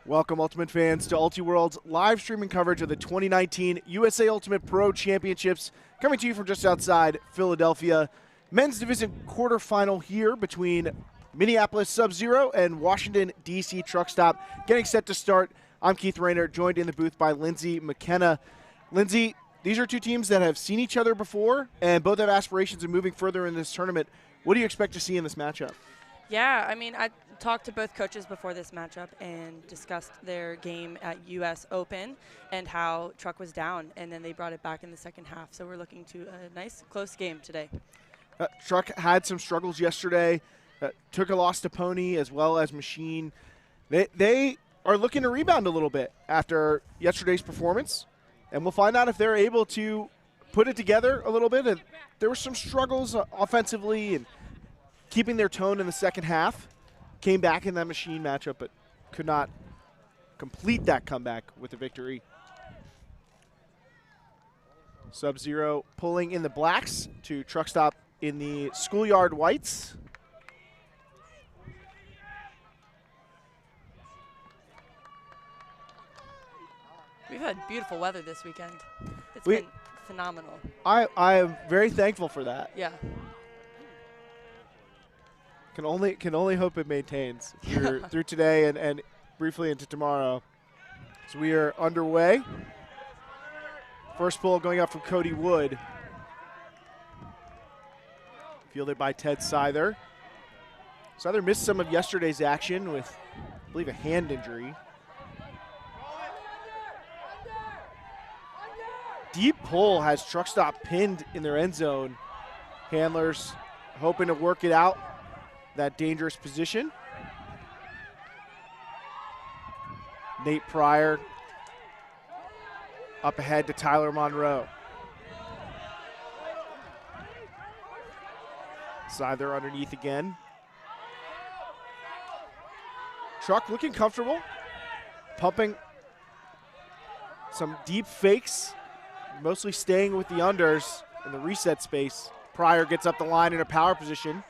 Welcome, Ultimate fans, to UltiWorld's live streaming coverage of the 2019 USA Ultimate Pro Championships, coming to you from just outside Philadelphia. Men's division quarterfinal here between Minneapolis Sub Zero and Washington, D.C. Truck Stop. Getting set to start. I'm Keith Rayner, joined in the booth by Lindsay McKenna. Lindsay, these are two teams that have seen each other before and both have aspirations of moving further in this tournament. What do you expect to see in this matchup? Yeah, I mean, I talked to both coaches before this matchup and discussed their game at US Open and how Truck was down, and then they brought it back in the second half. So we're looking to a nice, close game today. Truck had some struggles yesterday, took a loss to Pony as well as Machine. They are looking to rebound a little bit after yesterday's performance, and we'll find out if they're able to put it together a little bit. And there were some struggles offensively and keeping their tone in the second half. Came back in that Machine matchup, but could not complete that comeback with a victory. Sub Zero pulling in the blacks to Truck Stop in the schoolyard whites. We've had beautiful weather this weekend. It's been phenomenal. I am very thankful for that. Yeah. Can only hope it maintains through today and briefly into tomorrow. So we are underway. First pull going up from Cody Wood. Fielded by Ted Seither. Seither missed some of yesterday's action with, I believe, a hand injury. Deep pull has Truck Stop pinned in their end zone. Handlers hoping to work it out. That dangerous position. Nate Pryor up ahead to Tyler Monroe. Seither underneath again. Truck looking comfortable, pumping some deep fakes, mostly staying with the unders in the reset space. Pryor gets up the line in a power position.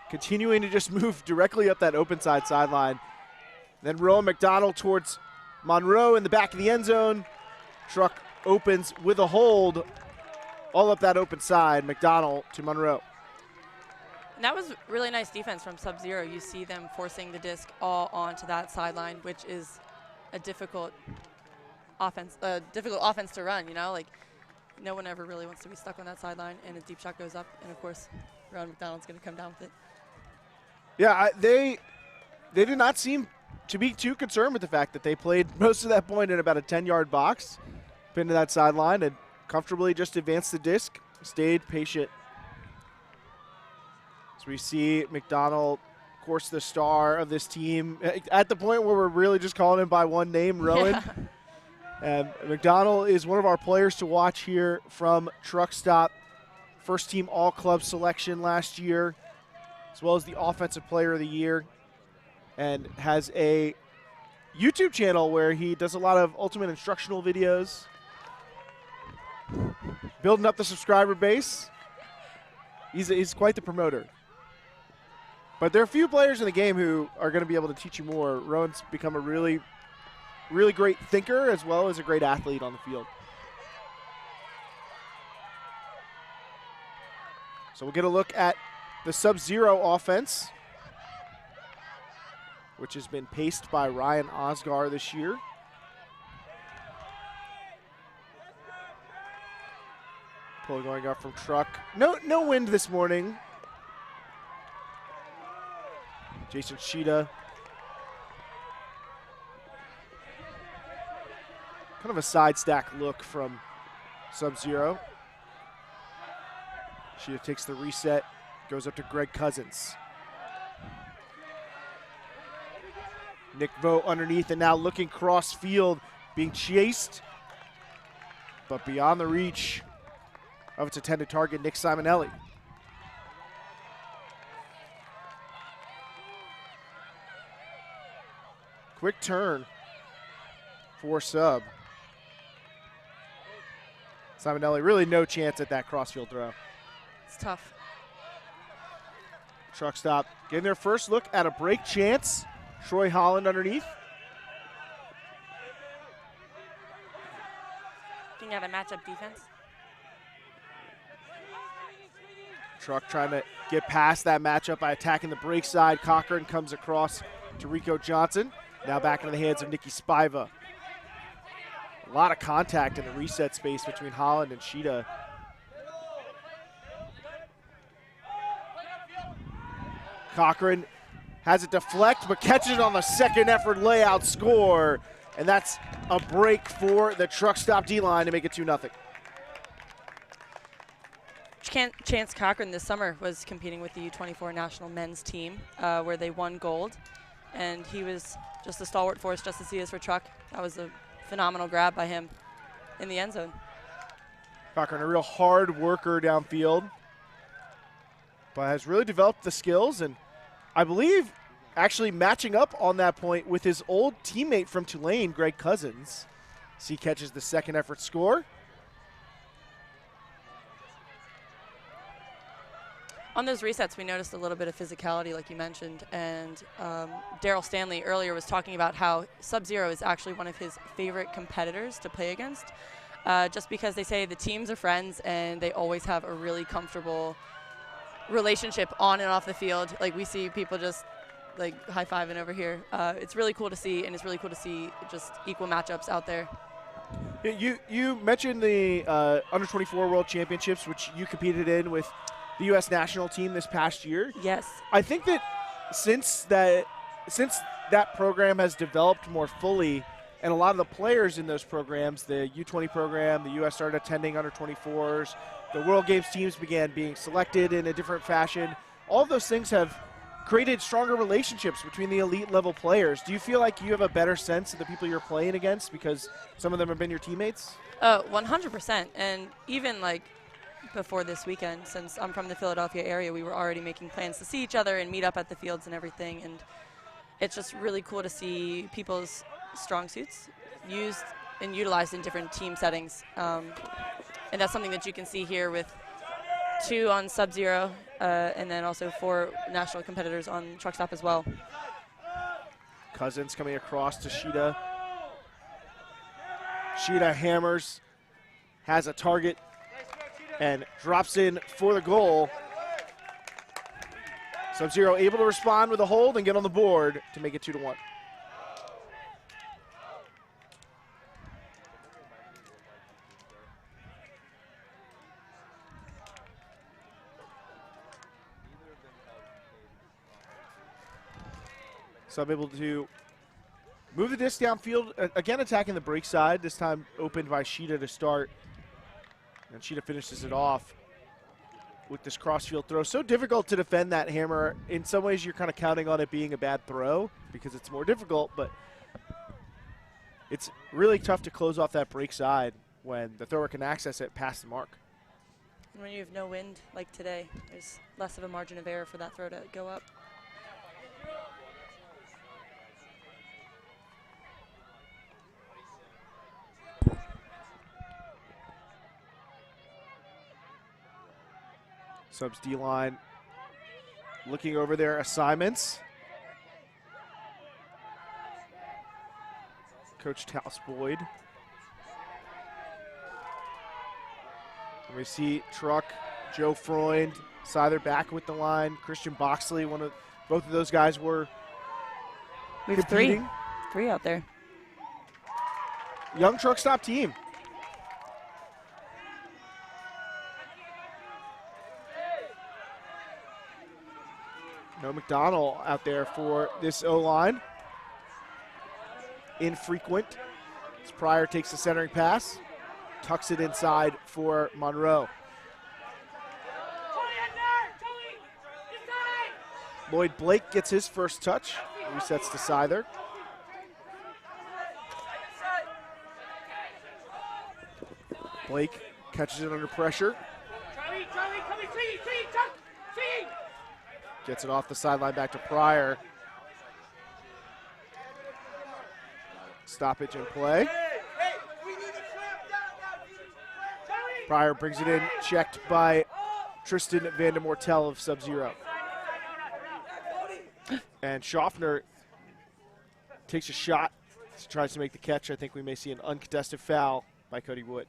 Continuing to just move directly up that open side sideline. Then Rowan McDonald towards Monroe in the back of the end zone. Truck opens with a hold all up that open side. McDonald to Monroe. And that was really nice defense from Sub Zero. You see them forcing the disc all onto that sideline, which is a difficult offense to run, you know? Like, no one ever really wants to be stuck on that sideline, and a deep shot goes up, and of course, Rowan McDonald's going to come down with it. Yeah, they did not seem to be too concerned with the fact that they played most of that point in about a 10-yard box, pinned to that sideline, and comfortably just advanced the disc, stayed patient. So we see McDonald, of course, the star of this team, at the point where we're really just calling him by one name, Rowan. Yeah. And McDonald is one of our players to watch here from Truck Stop. First team all-club selection last year, as well as the Offensive Player of the Year, and has a YouTube channel where he does a lot of ultimate instructional videos, building up the subscriber base. He's quite the promoter. But there are a few players in the game who are going to be able to teach you more. Rowan's become a really great thinker as well as a great athlete on the field. So we'll get a look at the Sub Zero offense, which has been paced by Ryan Osgar this year. Pull going up from Truck. No wind this morning. Jason Sheeta. Kind of a side stack look from Sub Zero. Sheeta takes the reset, goes up to Greg Cousins. Nick Vogt underneath and now looking cross field, being chased, but beyond the reach of its intended target, Nick Simonelli. Quick turn for Sub. Simonelli, really no chance at that crossfield throw. It's tough. Truck Stop getting their first look at a break chance. Troy Holland underneath. Looking at a matchup defense. Truck trying to get past that matchup by attacking the break side. Cochran comes across to Rico Johnson. Now back into the hands of Nikki Spiva. A lot of contact in the reset space between Holland and Sheeta. Cochran has it deflect, but catches it on the second effort layout score. And that's a break for the truck stop D-line to make it 2-0. Chance Cochran this summer was competing with the U24 national men's team where they won gold. And he was just a stalwart force just as he is for Truck. That was a phenomenal grab by him in the end zone. Cochran, a real hard worker downfield, but has really developed the skills, and I believe actually matching up on that point with his old teammate from Tulane, Greg Cousins. As he catches the second effort score. On those resets, we noticed a little bit of physicality, like you mentioned, and Daryl Stanley earlier was talking about how Sub Zero is actually one of his favorite competitors to play against, just because they say the teams are friends and they always have a really comfortable relationship on and off the field. Like we see people just like high-fiving over here. It's really cool to see, and it's really cool to see just equal matchups out there. You mentioned the Under-24 World Championships, which you competed in with the U.S. national team this past year. Yes. I think that since that program has developed more fully, and a lot of the players in those programs, the U20 program, the U.S. started attending Under-24s, the World Games teams began being selected in a different fashion. All of those things have created stronger relationships between the elite level players. Do you feel like you have a better sense of the people you're playing against because some of them have been your teammates? 100%. And even like before this weekend, since I'm from the Philadelphia area, we were already making plans to see each other and meet up at the fields and everything. And it's just really cool to see people's strong suits used and utilized in different team settings. And that's something that you can see here with 2 on Sub Zero and then also 4 national competitors on Truck Stop as well. Cousins coming across to Sheeta. Sheeta hammers, has a target, and drops in for the goal. Sub Zero able to respond with a hold and get on the board to make it 2-1. Sub able to move the disc downfield, again attacking the break side, this time opened by Sheeta to start. And Sheeta finishes it off with this crossfield throw. So difficult to defend that hammer. In some ways, you're kind of counting on it being a bad throw because it's more difficult, but it's really tough to close off that break side when the thrower can access it past the mark. And when you have no wind like today, there's less of a margin of error for that throw to go up. Subs D-line looking over their assignments. Coach Talis Boyd. And we see Truck, Joe Freund, Seither back with the line. Christian Boxley, both of those guys were We have competing. Three out there. Young truck stop team. No McDonald out there for this O-line. Infrequent. As Pryor takes the centering pass, tucks it inside for Monroe. Lloyd Blake gets his first touch. Resets to Seither. Blake catches it under pressure. Gets it off the sideline back to Pryor. Stoppage in play. Pryor brings it in, checked by Tristan Vandemortel of Sub Zero. And Schaffner takes a shot, tries to make the catch. I think we may see an uncontested foul by Cody Wood.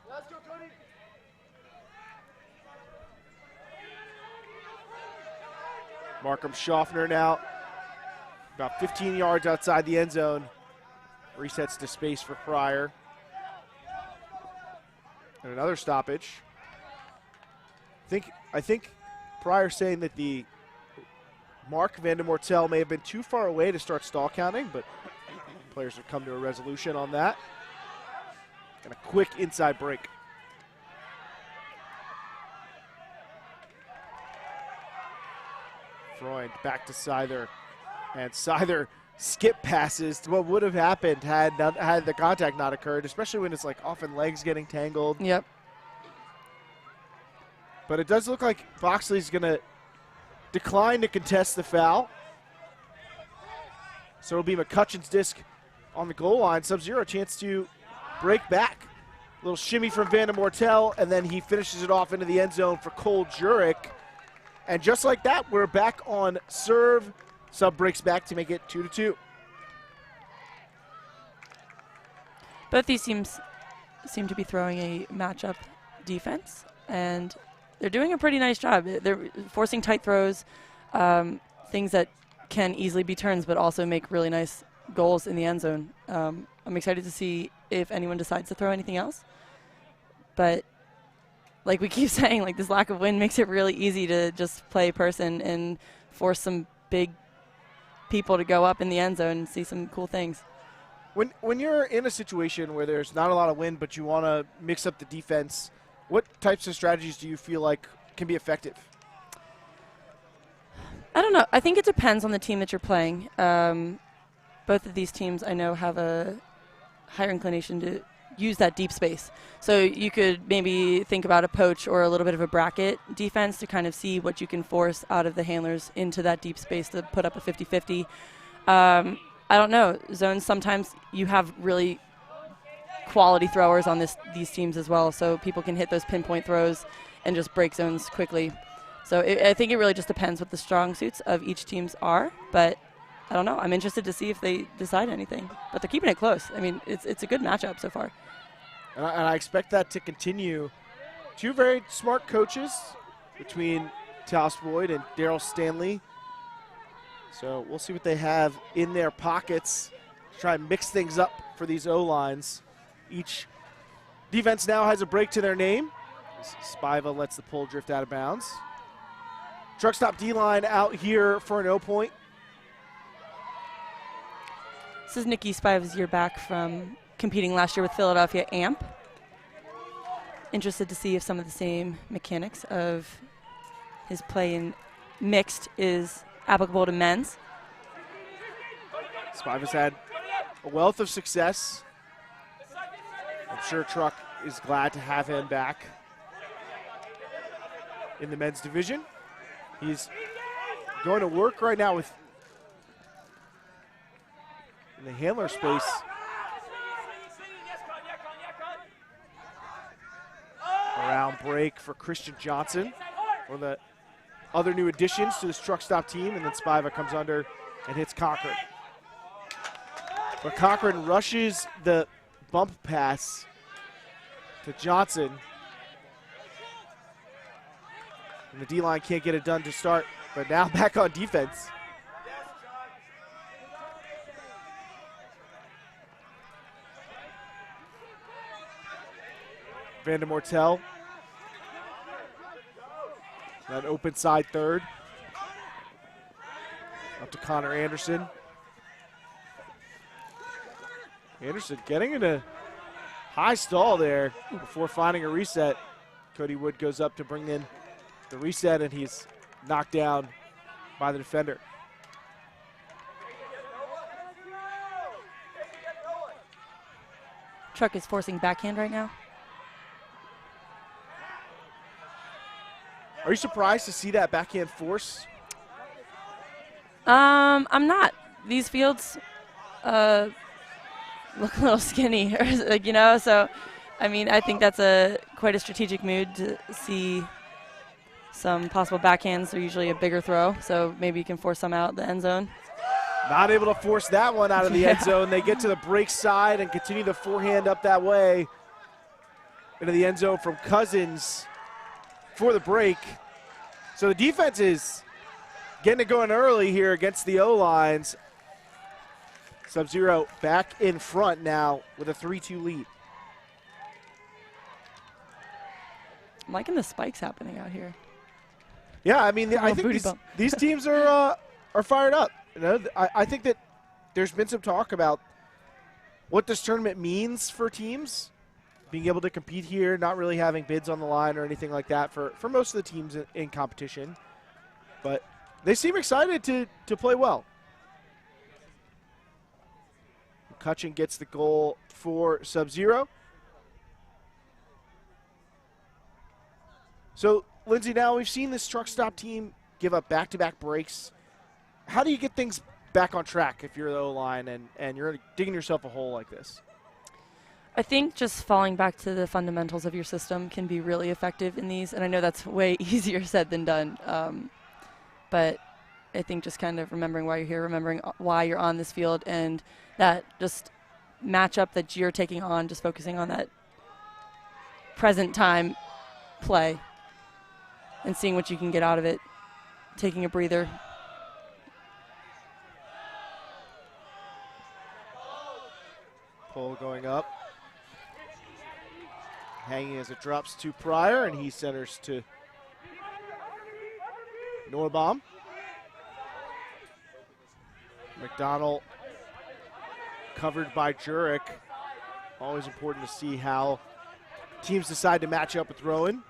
Let's go, Cody. Markham Schaffner now about 15 yards outside the end zone. Resets to space for Pryor. And another stoppage. I think Pryor saying that the Mark Vandemortel may have been too far away to start stall counting, but players have come to a resolution on that. And a quick inside break. Freund back to Seither, and Seither skip passes to what would have happened had the contact not occurred, especially when it's like often legs getting tangled. Yep. But it does look like Boxley's going to decline to contest the foul. So it'll be McCutcheon's disc on the goal line. Sub-Zero chance to break back. A little shimmy from Vandemortel, and then he finishes it off into the end zone for Cole Jurek. And just like that, we're back on serve. Sub breaks back to make it 2-2. Both these teams seem to be throwing a matchup defense, and they're doing a pretty nice job. They're forcing tight throws, things that can easily be turns, but also make really nice goals in the end zone. I'm excited to see if anyone decides to throw anything else. But like we keep saying, like this lack of wind makes it really easy to just play person and force some big people to go up in the end zone and see some cool things. When you're in a situation where there's not a lot of wind, but you want to mix up the defense, what types of strategies do you feel like can be effective? I don't know. I think it depends on the team that you're playing. Both of these teams I know have a higher inclination to use that deep space. So you could maybe think about a poach or a little bit of a bracket defense to kind of see what you can force out of the handlers into that deep space to put up a 50-50. I don't know. Zones, sometimes you have really quality throwers on these teams as well, so people can hit those pinpoint throws and just break zones quickly. So I think it really just depends what the strong suits of each teams are, but I don't know. I'm interested to see if they decide anything. But they're keeping it close. I mean, it's a good matchup so far. And I expect that to continue. Two very smart coaches between Talis Boyd and Daryl Stanley. So we'll see what they have in their pockets to try and mix things up for these O-lines. Each defense now has a break to their name. Spiva lets the pull drift out of bounds. Truck stop D-line out here for an O-point. This is Nikki Spiva's year back from competing last year with Philadelphia AMP. Interested to see if some of the same mechanics of his play in mixed is applicable to men's. Spiva's had a wealth of success. I'm sure Truck is glad to have him back in the men's division. He's going to work right now with in the handler space. Around break for Christian Johnson, one of the other new additions to this truck stop team, and then Spiva comes under and hits Cochran. But Cochran rushes the bump pass to Johnson. And the D-line can't get it done to start, but now back on defense. Vandemortel. That open side third. Up to Connor Anderson. Anderson getting in a high stall there before finding a reset. Cody Wood goes up to bring in the reset, and he's knocked down by the defender. Truck is forcing backhand right now. Are you surprised to see that backhand force? I'm not. These fields look a little skinny, like, you know, so I mean, I think that's quite a strategic move to see some possible backhands. They're usually a bigger throw, so maybe you can force some out the end zone. Not able to force that one out of the end zone. They get to the break side and continue the forehand up that way into the end zone from Cousins for the break. So the defense is getting it going early here against the O-lines. Sub-Zero back in front now with a 3-2 lead. I'm liking the spikes happening out here. Yeah, I mean, I think these teams are fired up. You know, I think that there's been some talk about what this tournament means for teams, being able to compete here, not really having bids on the line or anything like that for most of the teams in competition. But they seem excited to play well. McCutcheon gets the goal for Sub-Zero. So, Lindsay, now we've seen this truck stop team give up back-to-back breaks. How do you get things back on track if you're the O-line and you're digging yourself a hole like this? I think just falling back to the fundamentals of your system can be really effective in these, and I know that's way easier said than done. But I think just kind of remembering why you're here, remembering why you're on this field, and that just matchup that you're taking on, just focusing on that present time play and seeing what you can get out of it, taking a breather. Pull going up. Hanging as it drops to Pryor, and he centers to Norbaum. McDonald covered by Jurek. Always important to see how teams decide to match up with Rowan.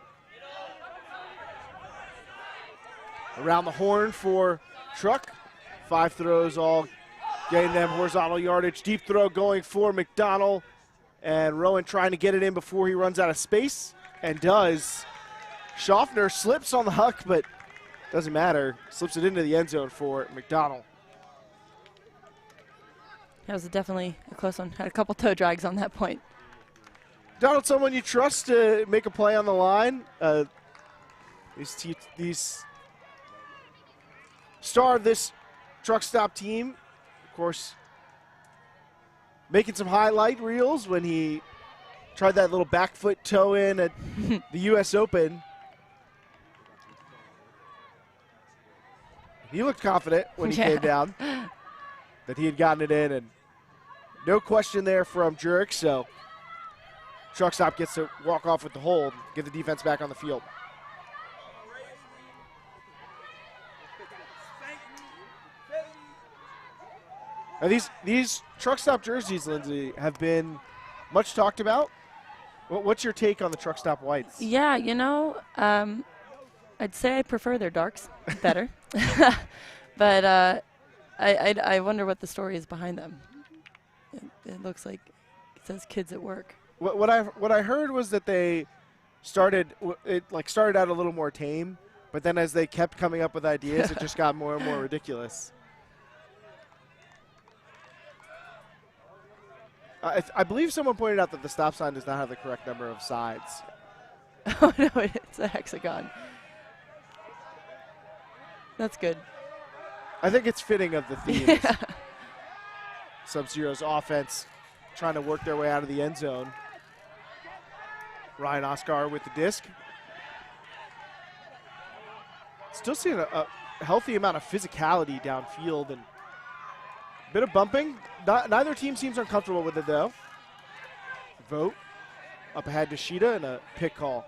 Around the horn for Truck. 5 throws, all getting them horizontal yardage. Deep throw going for McDonald. And Rowan trying to get it in before he runs out of space, and does. Schaffner slips on the huck, but doesn't matter. Slips it into the end zone for McDonald. That was definitely a close one. Had a couple toe drags on that point. Donald, someone you trust to make a play on the line. These star of this truck stop team, of course, making some highlight reels when he tried that little back foot toe in at the U.S. Open. He looked confident when he came down that he had gotten it in, and no question there from Jurek, so truck stop gets to walk off with the hold, get the defense back on the field. Now these truck stop jerseys, Lindsay, have been much talked about. What's your take on the truck stop whites? Yeah, you know, I'd say I prefer their darks better. But I wonder what the story is behind them. It looks like it says kids at work. What I heard was that they started out a little more tame, but then as they kept coming up with ideas, it just got more and more ridiculous. I believe someone pointed out that the stop sign does not have the correct number of sides. Oh, no, it's a hexagon. That's good. I think it's fitting of the theme. Yeah. Sub-Zero's offense trying to work their way out of the end zone. Ryan Oscar with the disc. Still seeing a healthy amount of physicality downfield and a bit of bumping. Neither team seems uncomfortable with it, though. Vote up ahead to Sheeta and a pick call.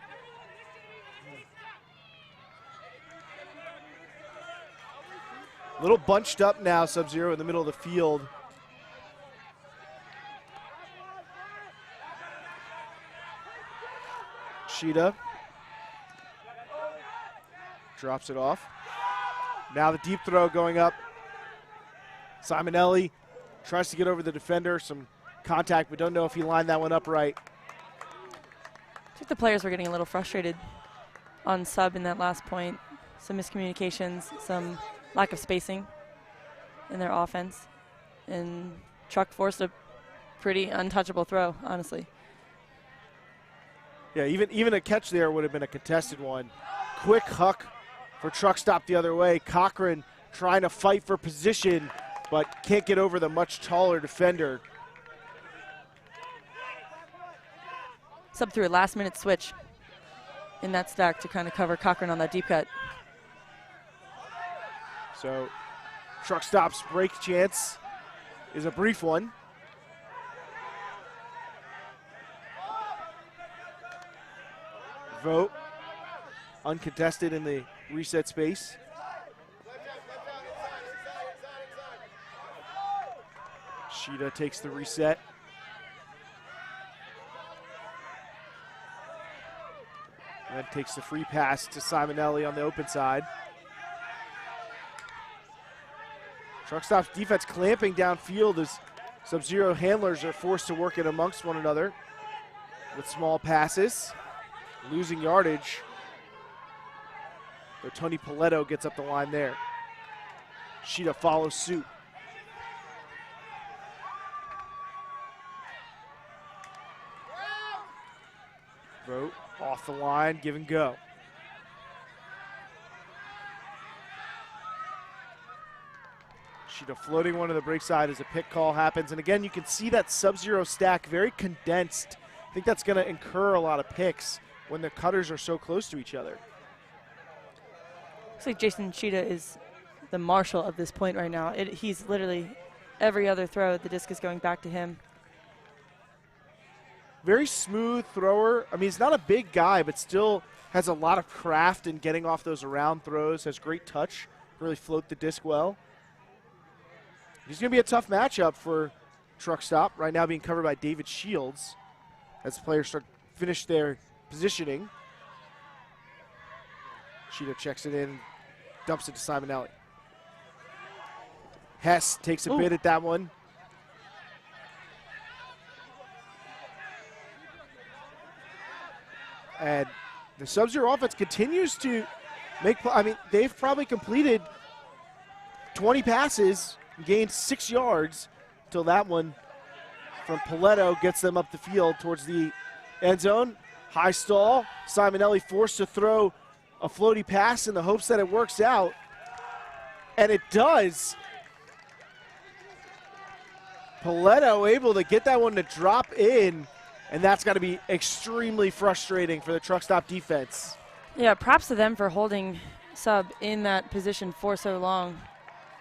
A little bunched up now, Sub-Zero in the middle of the field. Sheeta drops it off. Now the deep throw going up. Simonelli tries to get over the defender. Some contact, but don't know if he lined that one up right. I think the players were getting a little frustrated on sub in that last point. Some miscommunications, some lack of spacing in their offense. And Truck forced a pretty untouchable throw, honestly. Yeah, even a catch there would have been a contested one. Quick huck for Truck stop the other way. Cochran trying to fight for position but can't get over the much taller defender. Sub through a last-minute switch in that stack to kind of cover Cochran on that deep cut. So truck stop's break chance is a brief one. Vote uncontested in the reset space. Shida takes the reset. And then takes the free pass to Simonelli on the open side. Truck stop's defense clamping downfield as Sub-Zero handlers are forced to work it amongst one another with small passes, losing yardage. But Tony Paletto gets up the line there. Shida follows suit. Vote off the line, give and go. Shida floating one to the break side as a pick call happens. And again, you can see that Sub-Zero stack very condensed. I think that's going to incur a lot of picks when the cutters are so close to each other. Looks like Jason Shida is the marshal of this point right now. He's literally every other throw, the disc is going back to him. Very smooth thrower. I mean, he's not a big guy, but still has a lot of craft in getting off those around throws, has great touch, really float the disc well. He's going to be a tough matchup for Truck Stop, right now being covered by David Shields as the players finish their positioning. Shida checks it in, dumps it to Simonelli. Hess takes a bit at that one. And the Sub-Zero offense continues to make, I mean, they've probably completed 20 passes, gained 6 yards, until that one from Paletto gets them up the field towards the end zone. High stall, Simonelli forced to throw a floaty pass in the hopes that it works out, and it does. Paletto able to get that one to drop in, and that's got to be extremely frustrating for the Truck Stop defense. Yeah, props to them for holding Sub in that position for so long.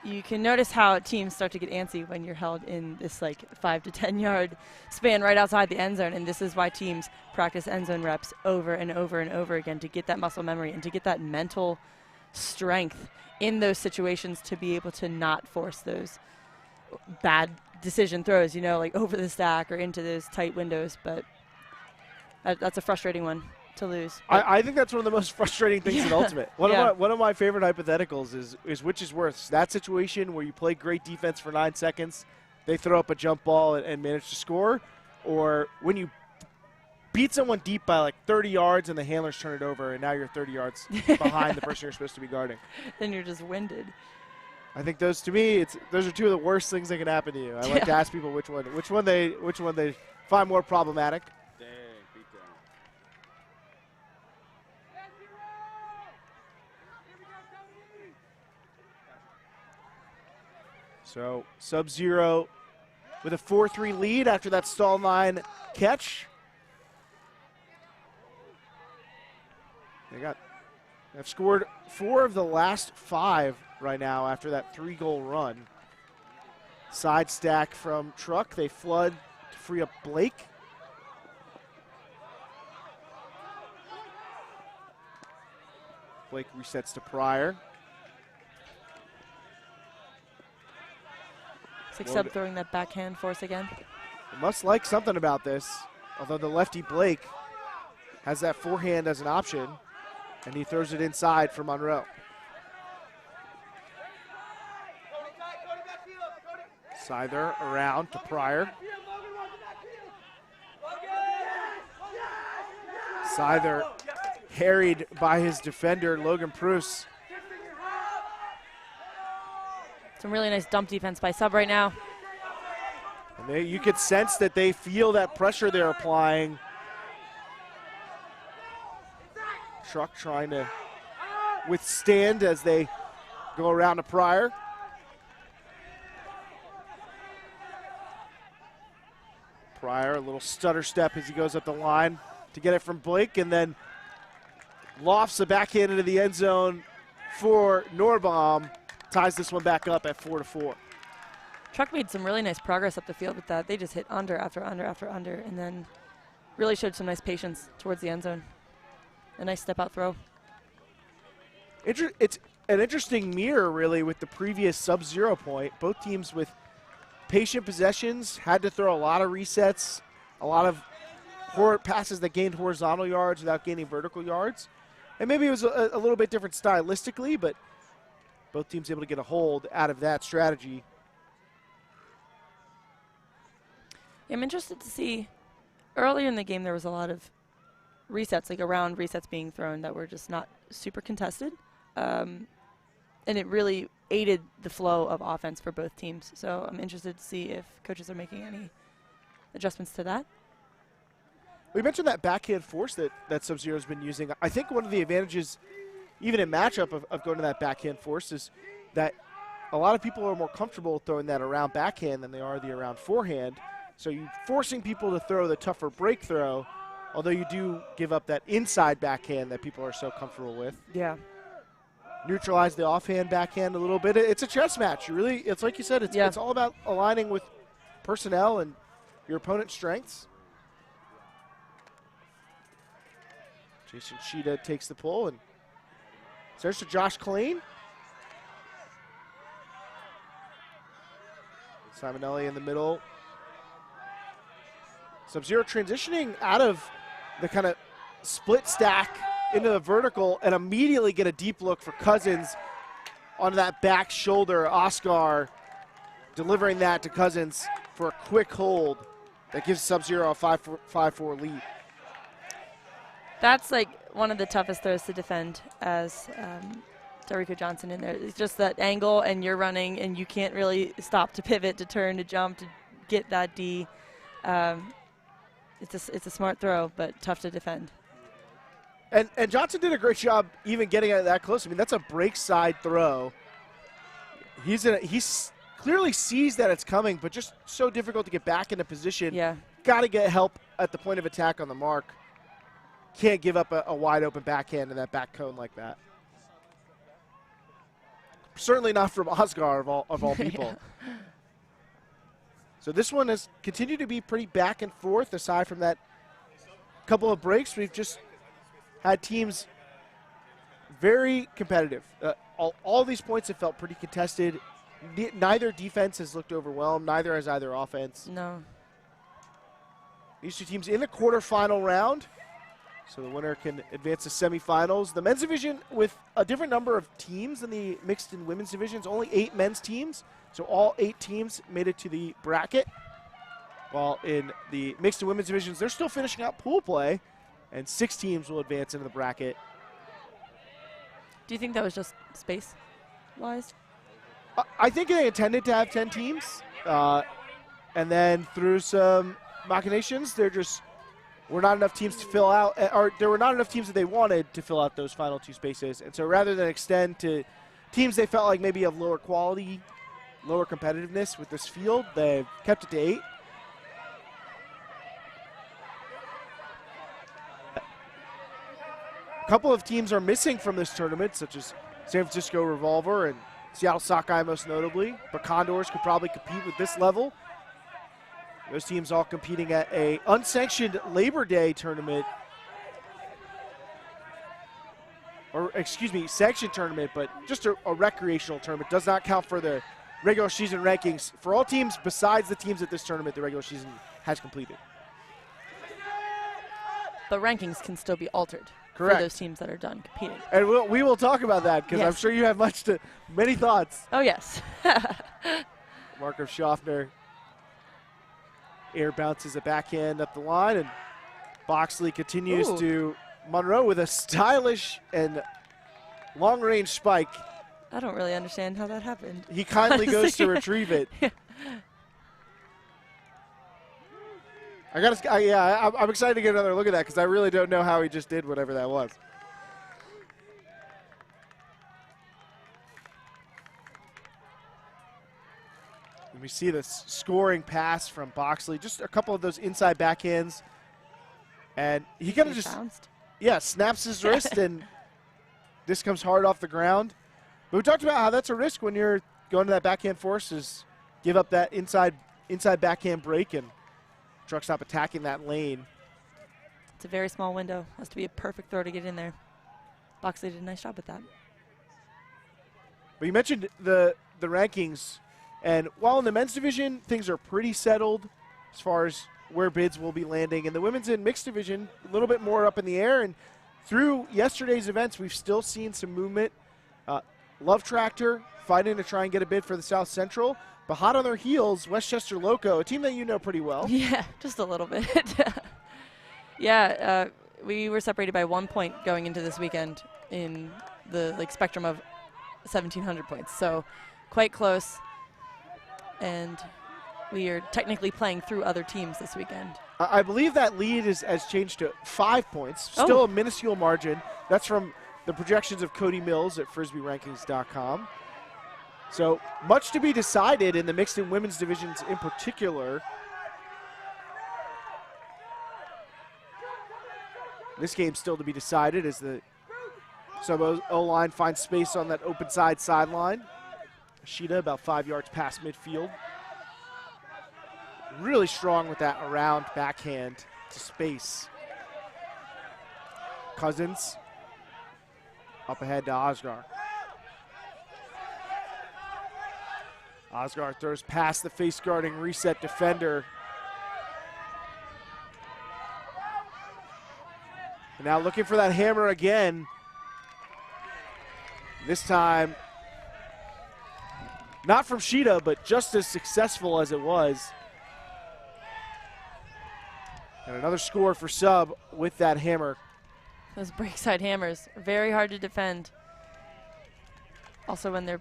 You can notice how teams start to get antsy when you're held in this like 5 to 10 yard span right outside the end zone, and this is why teams practice end zone reps over and over and over again to get that muscle memory and to get that mental strength in those situations to be able to not force those bad decision throws, you know, like over the stack or into those tight windows. But that's a frustrating one to lose. I think that's one of the most frustrating things in Ultimate. One of my favorite hypotheticals is which is worse, that situation where you play great defense for 9 seconds, they throw up a jump ball and manage to score, or when you beat someone deep by like 30 yards and the handlers turn it over and now you're 30 yards behind the person you're supposed to be guarding. Then you're just winded. I think those, to me, those are two of the worst things that can happen to you. I like to ask people which one they find more problematic. So Sub-Zero with a 4-3 lead after that stall line catch. They've scored 4 of the last 5 right now after that 3-goal run. Side stack from Truck. They flood to free up Blake. Blake resets to Pryor. Sub throwing that backhand force again. They must like something about this, although the lefty Blake has that forehand as an option, and he throws it inside for Monroe. Scyther around to Pryor. Scyther harried by his defender, Logan Pruce. Some really nice dump defense by Sub right now. And you could sense that they feel that pressure they're applying. Truck trying to withstand as they go around to Pryor. Pryor, a little stutter step as he goes up the line to get it from Blake, and then lofts the backhand into the end zone for Norbaum. Ties this one back up at 4-4. Truck made some really nice progress up the field with that. They just hit under after under after under, and then really showed some nice patience towards the end zone. A nice step-out throw. It's an interesting mirror, really, with the previous Sub-Zero point. Both teams with patient possessions, had to throw a lot of resets, a lot of passes that gained horizontal yards without gaining vertical yards. And maybe it was a little bit different stylistically, but both teams able to get a hold out of that strategy. I'm interested to see, earlier in the game there was a lot of resets, like around resets being thrown that were just not super contested. And it really aided the flow of offense for both teams. So I'm interested to see if coaches are making any adjustments to that. We mentioned that backhand force that Sub-Zero's been using. I think one of the advantages, even in matchup, of going to that backhand force is that a lot of people are more comfortable throwing that around backhand than they are the around forehand. So you're forcing people to throw the tougher break throw, although you do give up that inside backhand that people are so comfortable with. Yeah. Neutralize the offhand backhand a little bit. It's a chess match. It's like you said, it's all about aligning with personnel and your opponent's strengths. Jason Sheeta takes the pull and starts to Josh Klein. Simonelli in the middle. Sub-Zero transitioning out of the kind of split stack into the vertical and immediately get a deep look for Cousins on that back shoulder. Oscar delivering that to Cousins for a quick hold that gives Sub-Zero a 5-4 lead. That's like one of the toughest throws to defend as Darico Johnson in there. It's just that angle and you're running and you can't really stop to pivot, to turn, to jump, to get that D. It's a smart throw, but tough to defend. And Johnson did a great job even getting it that close. I mean, that's a break side throw. He's clearly sees that it's coming, but just so difficult to get back into position. Yeah. Got to get help at the point of attack on the mark. Can't give up a wide open backhand in that back cone like that. Certainly not from Oscar of all people. Yeah. So this one has continued to be pretty back and forth. Aside from that couple of breaks, we've just had teams very competitive. All these points have felt pretty contested. Neither defense has looked overwhelmed. Neither has either offense. No. These two teams in the quarterfinal round. So the winner can advance to semifinals. The men's division with a different number of teams than the mixed and women's divisions. Only 8 men's teams. So all 8 teams made it to the bracket. While in the mixed and women's divisions, they're still finishing out pool play. And 6 teams will advance into the bracket. Do you think that was just space-wise? I think they intended to have 10 teams. And then through some machinations, were not enough teams to fill out, or there were not enough teams that they wanted to fill out those final 2 spaces. And so rather than extend to teams they felt like maybe of lower quality, lower competitiveness with this field, they've kept it to 8. A couple of teams are missing from this tournament, such as San Francisco Revolver and Seattle Sockeye most notably, but Condors could probably compete with this level. Those teams all competing at a unsanctioned Labor Day tournament, or excuse me, sanctioned tournament, but just a recreational tournament. Does not count for the regular season rankings. For all teams besides the teams at this tournament, the regular season has completed. But rankings can still be altered. Correct. For those teams that are done competing. And we will talk about that because yes. I'm sure you have many thoughts. Oh, yes. Markov Schaffner air bounces a backhand up the line, and Boxley continues to Monroe with a stylish and long-range spike. I don't really understand how that happened. He kindly goes to retrieve it. I'm excited to get another look at that because I really don't know how he just did whatever that was. see this scoring pass from Boxley, just a couple of those inside backhands. And he kind of just, bounced. yeah, snaps his wrist and this comes hard off the ground. But we talked about how that's a risk when you're going to that backhand force, is give up that inside backhand break and truck stop attacking that lane. It's a very small window. Has to be a perfect throw to get in there. Boxley did a nice job with that. But you mentioned the rankings, and while in the men's division things are pretty settled as far as where bids will be landing, in the women's and mixed division a little bit more up in the air, and through yesterday's events we've still seen some movement. Love Tractor fighting to try and get a bid for the South Central, but hot on their heels, Westchester Loco, a team that you know pretty well. Yeah, just a little bit. Yeah, we were separated by 1 point going into this weekend in the spectrum of 1,700 points, so quite close. And we are technically playing through other teams this weekend. I believe that lead has changed to 5 points, still a minuscule margin. That's from the projections of Cody Mills at frisbeerankings.com. So much to be decided in the mixed and women's divisions in particular. This game still to be decided as the sub O-line finds space on that open sideline. Ashita about 5 yards past midfield. Really strong with that around backhand to space. Cousins up ahead to Osgar. Osgar throws past the face guarding reset defender. And now looking for that hammer again. This time, not from Sheeta, but just as successful as it was. And another score for sub with that hammer. Those breakside hammers are very hard to defend. Also when they're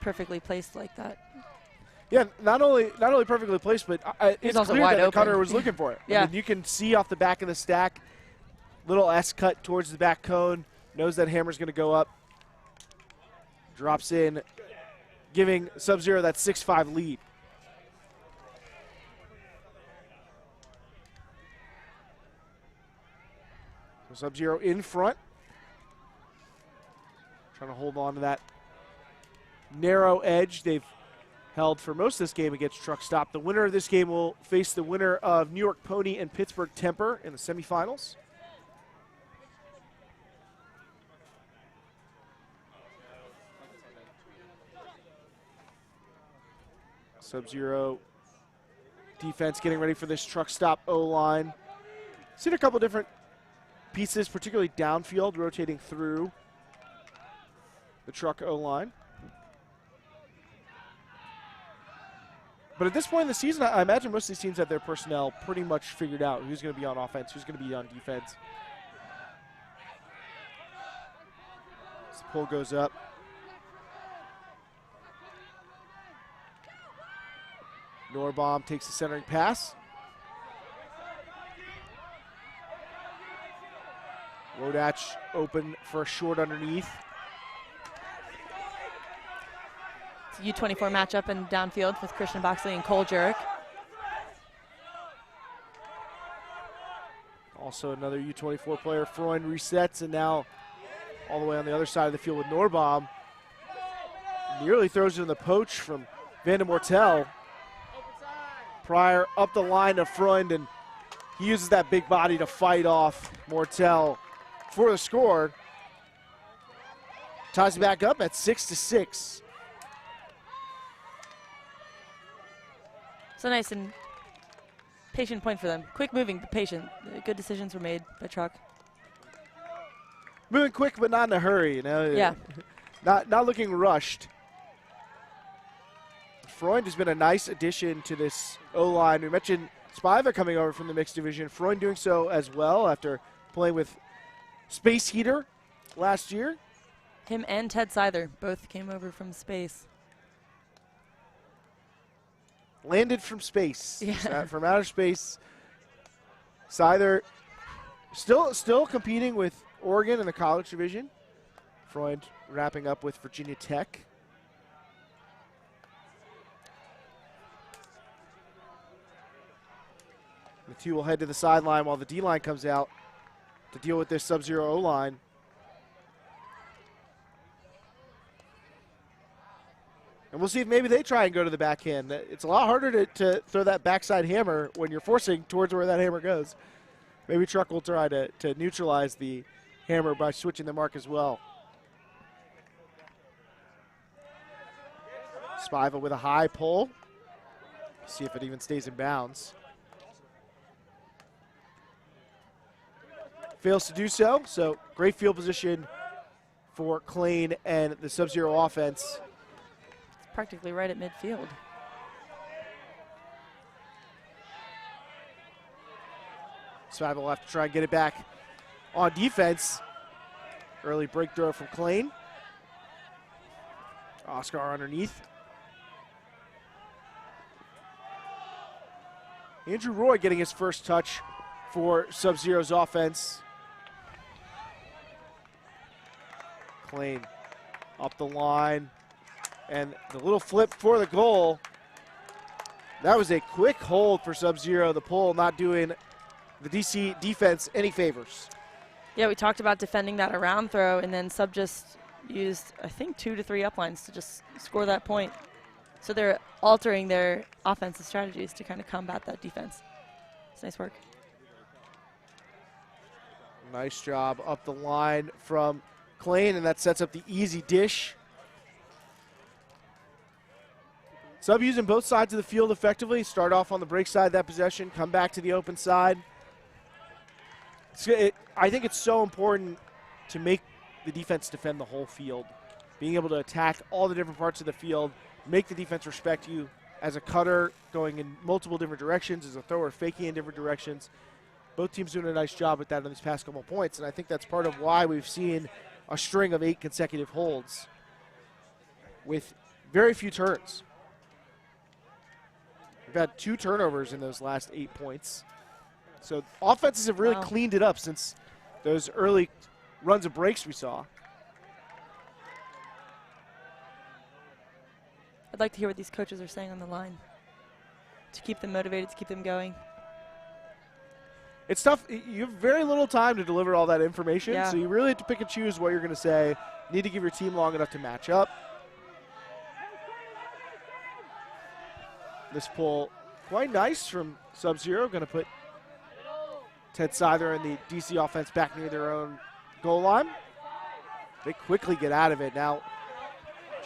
perfectly placed like that. Yeah, not only perfectly placed, but it's also clear wide that the open. cutter was looking for it. Yeah. I mean, you can see off the back of the stack, little S cut towards the back cone, knows that hammer's going to go up, drops in, giving Sub Zero that 6-5 lead. So Sub Zero in front, trying to hold on to that narrow edge they've held for most of this game against Truck Stop. The winner of this game will face the winner of New York Pony and Pittsburgh Temper in the semifinals. Sub-Zero defense getting ready for this Truck Stop O-line. Seen a couple different pieces, particularly downfield, rotating through the Truck O-line. But at this point in the season, I imagine most of these teams have their personnel pretty much figured out. Who's going to be on offense, who's going to be on defense. As the pull goes up. Norbaum takes the centering pass. Wodach open for a short underneath. It's a U24 matchup in downfield with Christian Boxley and Cole Jurek. Also another U24 player. Freund resets, and now all the way on the other side of the field with Norbaum. Nearly throws it in the poach from Van de Mortel. Pryor up the line of Freund, and he uses that big body to fight off Mortel for the score. Ties it back up at 6-6. So nice and patient point for them. Quick moving, but patient. Good decisions were made by Truck. Moving quick, but not in a hurry. You know? Yeah. Not looking rushed. Freund has been a nice addition to this O-line. We mentioned Spiva coming over from the mixed division. Freund doing so as well after playing with Space Heater last year. Him and Ted Seither both came over from space. Landed from space. Yeah. From outer space. Seither still competing with Oregon in the college division. Freund wrapping up with Virginia Tech. The two will head to the sideline while the D-line comes out to deal with this Sub-Zero O-line. And we'll see if maybe they try and go to the backhand. It's a lot harder to throw that backside hammer when you're forcing towards where that hammer goes. Maybe Truck will try to neutralize the hammer by switching the mark as well. Spiva with a high pull. See if it even stays in bounds. Fails to do so, so great field position for Klein and the Sub-Zero offense. It's practically right at midfield. Spiva will have to try and get it back on defense. Early break throw from Klein. Oscar underneath. Andrew Roy getting his first touch for Sub-Zero's offense. Klein up the line. And the little flip for the goal. That was a quick hold for Sub-Zero. The pull not doing the DC defense any favors. Yeah, we talked about defending that around throw, and then Sub just used, I think, 2 to 3 uplines to just score that point. So they're altering their offensive strategies to kind of combat that defense. It's nice work. Nice job up the line from Klein, and that sets up the easy dish. Sub using both sides of the field effectively. Start off on the break side of that possession, come back to the open side. I think it's so important to make the defense defend the whole field. Being able to attack all the different parts of the field, make the defense respect you as a cutter, going in multiple different directions, as a thrower, faking in different directions. Both teams doing a nice job with that on these past couple of points, and I think that's part of why we've seen a string of 8 consecutive holds with very few turns. We've had 2 turnovers in those last 8 points. So offenses have really cleaned it up since those early runs of breaks we saw. I'd like to hear what these coaches are saying on the line to keep them motivated, to keep them going. It's tough. You have very little time to deliver all that information, so you really have to pick and choose what you're going to say. You need to give your team long enough to match up. This pull quite nice from Sub-Zero. Going to put Ted Seither and the DC offense back near their own goal line. They quickly get out of it. Now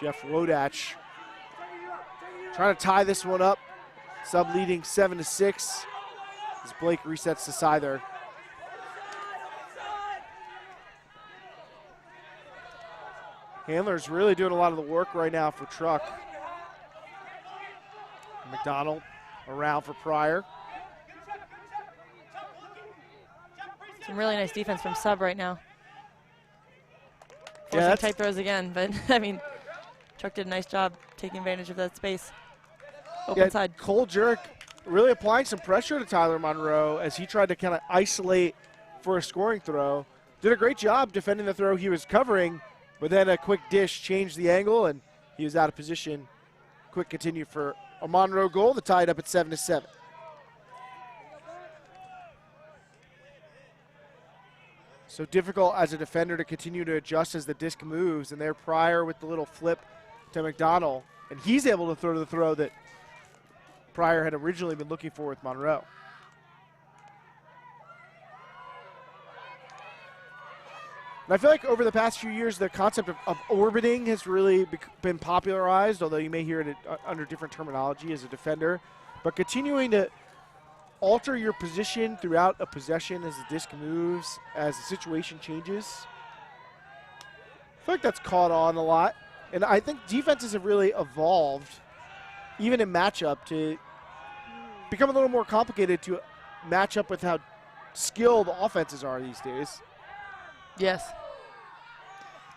Jeff Wodach trying to tie this one up. Sub leading 7-6 as Blake resets to Seither. Handler's really doing a lot of the work right now for Truck. McDonald around for Pryor. Some really nice defense from Sub right now. Yeah, Forcing tight throws again, but I mean, Truck did a nice job taking advantage of that space. Open side. Cole Jurek really applying some pressure to Tyler Monroe as he tried to kind of isolate for a scoring throw. Did a great job defending the throw he was covering, but then a quick dish changed the angle and he was out of position. Quick continue for a Monroe goal that tied up at 7-7. So difficult as a defender to continue to adjust as the disc moves, and there Pryor with the little flip to McDonald, and he's able to throw the throw that Pryor had originally been looking for with Monroe. And I feel like over the past few years, the concept of orbiting has really been popularized, although you may hear it under different terminology as a defender. But continuing to alter your position throughout a possession as the disc moves, as the situation changes. I feel like that's caught on a lot. And I think defenses have really evolved, even in matchup, to become a little more complicated to match up with how skilled offenses are these days. Yes.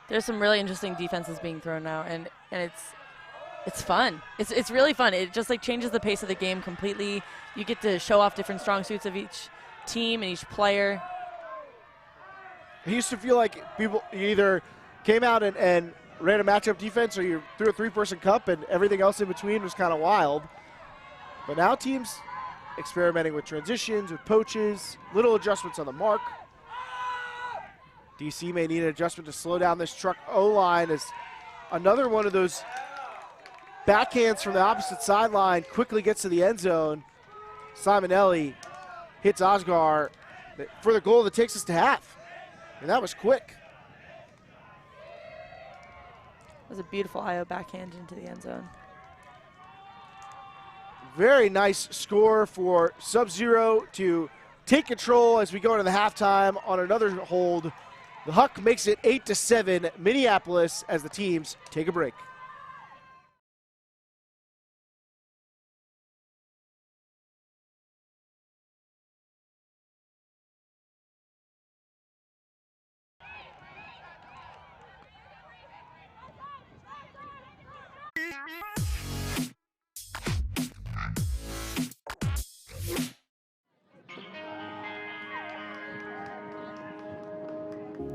There's some really interesting defenses being thrown now, and it's fun. It's really fun. It just like changes the pace of the game completely. You get to show off different strong suits of each team and each player. It used to feel like you either came out and ran a matchup defense, or you threw a 3-person cup, and everything else in between was kind of wild. But now teams experimenting with transitions, with poaches, little adjustments on the mark. DC may need an adjustment to slow down this Truck O-line as another one of those backhands from the opposite sideline quickly gets to the end zone. Simonelli hits Osgar for the goal that takes us to half. And that was quick. It was a beautiful IO backhand into the end zone. Very nice score for Sub Zero to take control as we go into the halftime on another hold. The Huck makes it 8-7 Minneapolis as the teams take a break.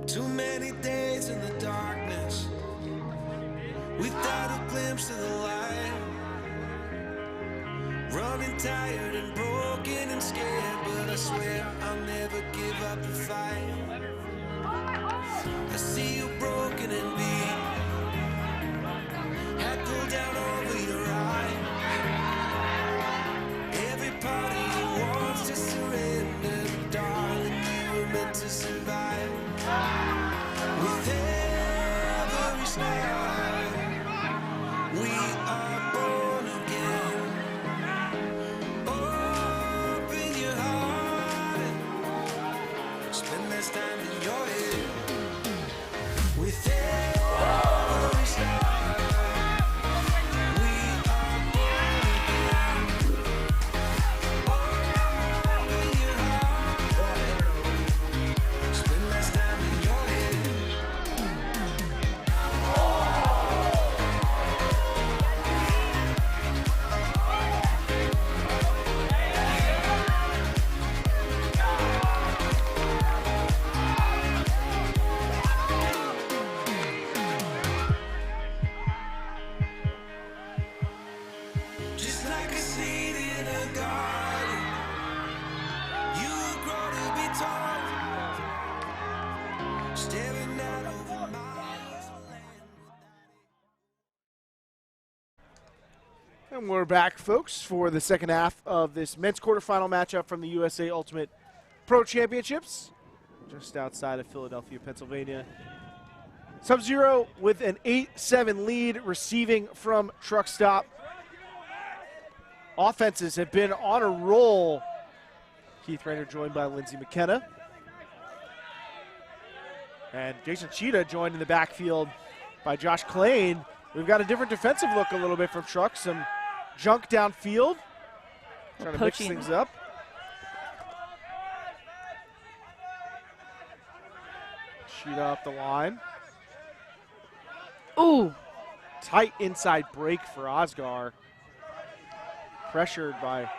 Too many days in the darkness without a glimpse of the light. Running tired and broken and scared, but I swear I'll never give up the fight. I see you broken and beat, head pulled down over your eyes. Every part of you wants to surrender, darling, you were meant to survive. With every step, we are born again. Open your heart, spend less time in your head. With every step, we are born again. Open your heart, spend less time in your head. Just like a seed in a garden, you grow to be tall, staring out over miles of land. And we're back, folks, for the second half of this men's quarterfinal matchup from the USA Ultimate Pro Championships, just outside of Philadelphia, Pennsylvania. Sub Zero with an 8-7 lead, receiving from Truck Stop. Offenses have been on a roll. Keith Rayner joined by Lindsey McKenna. And Jason Cheetah joined in the backfield by Josh Klain. We've got a different defensive look a little bit from Truck. Some junk downfield. Trying to mix things up. Cheetah up the line. Ooh. Tight inside break for Osgar. Pressured by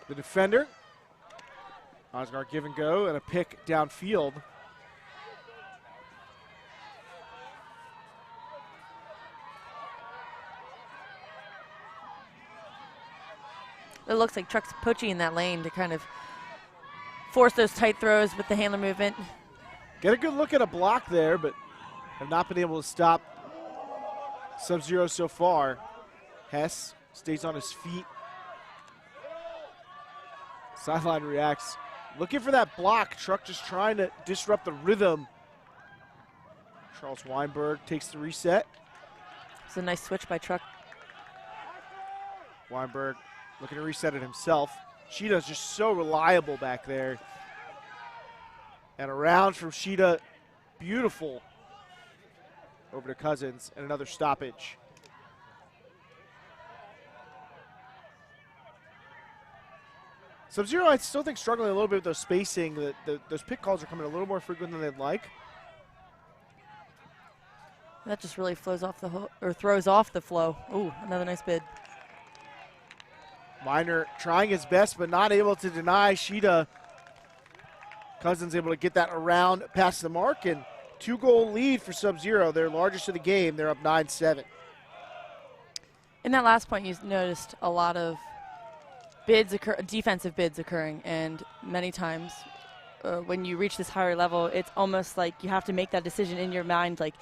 the defender. Osgar give and go and a pick downfield. It looks like Truck's poaching in that lane to kind of force those tight throws with the handler movement. Get a good look at a block there, but have not been able to stop Sub Zero so far. Hess stays on his feet. Sideline reacts. Looking for that block. Truck just trying to disrupt the rhythm. Charles Weinberg takes the reset. It's a nice switch by Truck. Weinberg looking to reset it himself. Sheeta's just so reliable back there. And around from Sheeta, beautiful. Over to Cousins and another stoppage. Sub Zero, I still think struggling a little bit with those spacing. Those pick calls are coming a little more frequent than they'd like. That just really flows off the or throws off the flow. Ooh, another nice bid. Miner trying his best, but not able to deny Sheeta. Cousins able to get that around past the mark, and 2-goal lead for Sub Zero, their largest of the game. They're up 9-7. In that last point, you noticed a lot of defensive bids occurring, and many times when you reach this higher level, it's almost like you have to make that decision in your mind, like,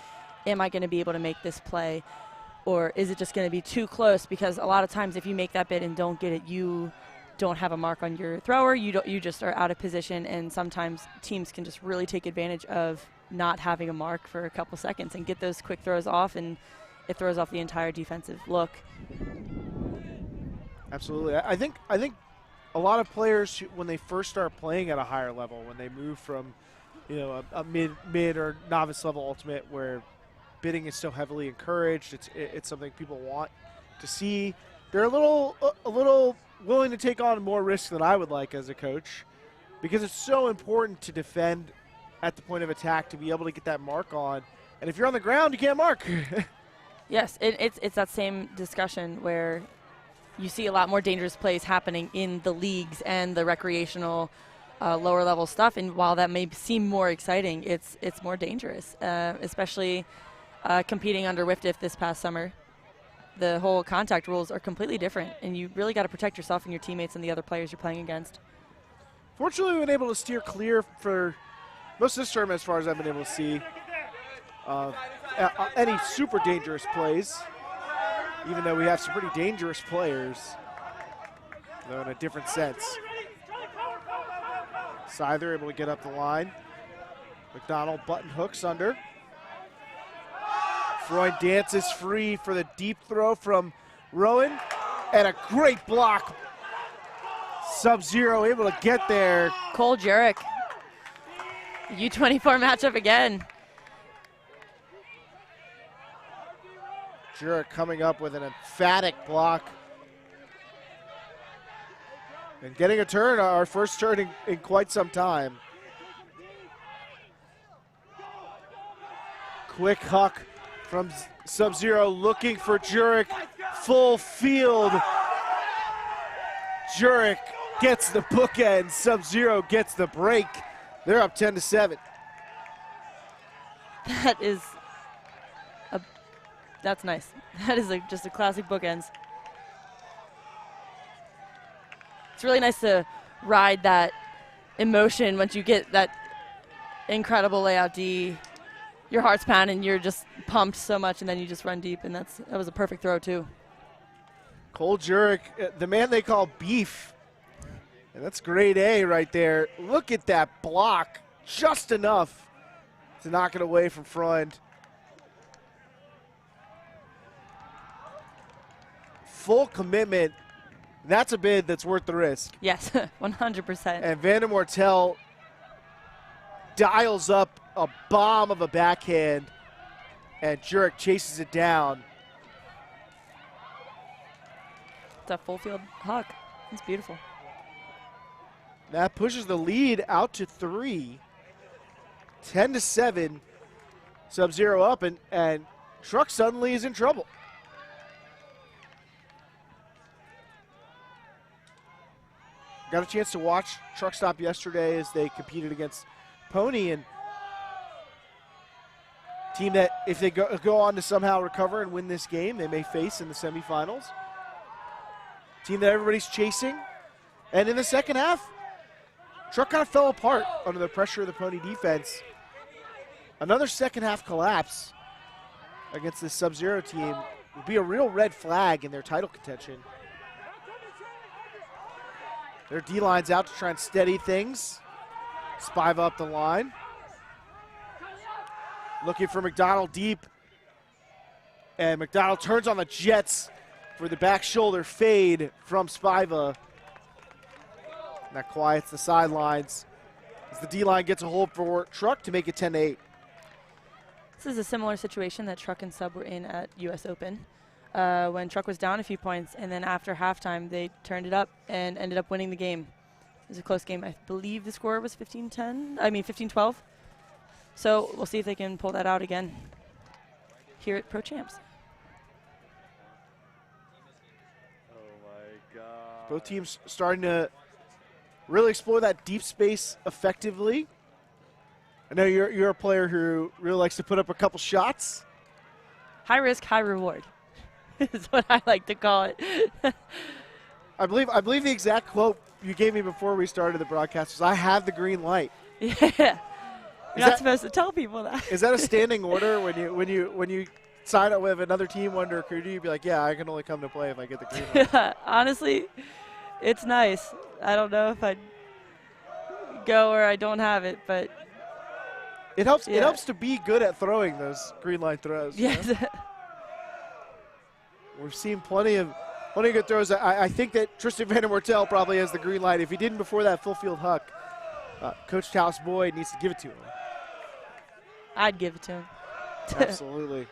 am I going to be able to make this play, or is it just going to be too close? Because a lot of times if you make that bid and don't get it, you don't have a mark on your thrower, you just are out of position, and sometimes teams can just really take advantage of not having a mark for a couple seconds and get those quick throws off, and it throws off the entire defensive look. Absolutely. I think a lot of players, when they first start playing at a higher level, when they move from, you know, a mid or novice level ultimate where bidding is so heavily encouraged, it's something people want to see. They're a little willing to take on more risk than I would like as a coach, because it's so important to defend at the point of attack to be able to get that mark on. And if you're on the ground, you can't mark. Yes, it's that same discussion where you see a lot more dangerous plays happening in the leagues and the recreational lower level stuff. And while that may seem more exciting, it's more dangerous, especially competing under WIFDIF this past summer. The whole contact rules are completely different, and you really got to protect yourself and your teammates and the other players you're playing against. Fortunately, we've been able to steer clear for most of this tournament, as far as I've been able to see, any super dangerous plays, even though we have some pretty dangerous players, though in a different sense. Scyther able to get up the line. McDonald button hooks under. Freund dances free for the deep throw from Rowan, and a great block. Sub Zero able to get there. Cole Jurek, U24 matchup again. Jurek coming up with an emphatic block. And getting a turn, our first turn in quite some time. Quick huck from Sub Zero, looking for Jurek. Full field. Jurek gets the bookend. Sub Zero gets the break. They're up 10-7. That's nice. That is just a classic bookends. It's really nice to ride that emotion once you get that incredible layout D. Your heart's pounding, you're just pumped so much, and then you just run deep, and that was a perfect throw too. Cole Jurek, the man they call Beef. And that's grade A right there. Look at that block. Just enough to knock it away from Freund. Full commitment. That's a bid that's worth the risk. Yes, 100%. And Vander Mortel dials up a bomb of a backhand, and Jurek chases it down. It's a full field huck. It's beautiful. That pushes the lead out to 3. 10-7. Sub Zero up, and Truck suddenly is in trouble. Got a chance to watch Truck Stop yesterday as they competed against Pony, and team that if they go on to somehow recover and win this game, they may face in the semifinals. Team that everybody's chasing. And in the second half, Truck kind of fell apart under the pressure of the Pony defense. Another second half collapse against this Sub Zero team would be a real red flag in their title contention. Their D-line's out to try and steady things. Spiva up the line. Looking for McDonald deep. And McDonald turns on the Jets for the back shoulder fade from Spiva. And that quiets the sidelines as the D-line gets a hold for Truck to make it 10-8. This is a similar situation that Truck and Sub were in at US Open. When Truck was down a few points, and then after halftime, they turned it up and ended up winning the game. It was a close game. I believe the score was 15-12. So we'll see if they can pull that out again here at Pro Champs. Oh my God. Both teams starting to really explore that deep space effectively. I know you're a player who really likes to put up a couple shots. High risk, high reward is what I like to call it. I believe the exact quote you gave me before we started the broadcast was, "I have the green light." Yeah. You're not supposed to tell people that. Is that a standing order when you sign up with another team under recruiter? You'd be like, "Yeah, I can only come to play if I get the green light." Honestly, it's nice. I don't know if I'd go or I don't have it, but it helps. yeah. It helps to be good at throwing those green line throws. Yes. You know? We've seen plenty of good throws. I think that Tristan Van der Mortel probably has the green light. If he didn't before that full field huck, Coach Taos Boyd needs to give it to him. I'd give it to him. Absolutely.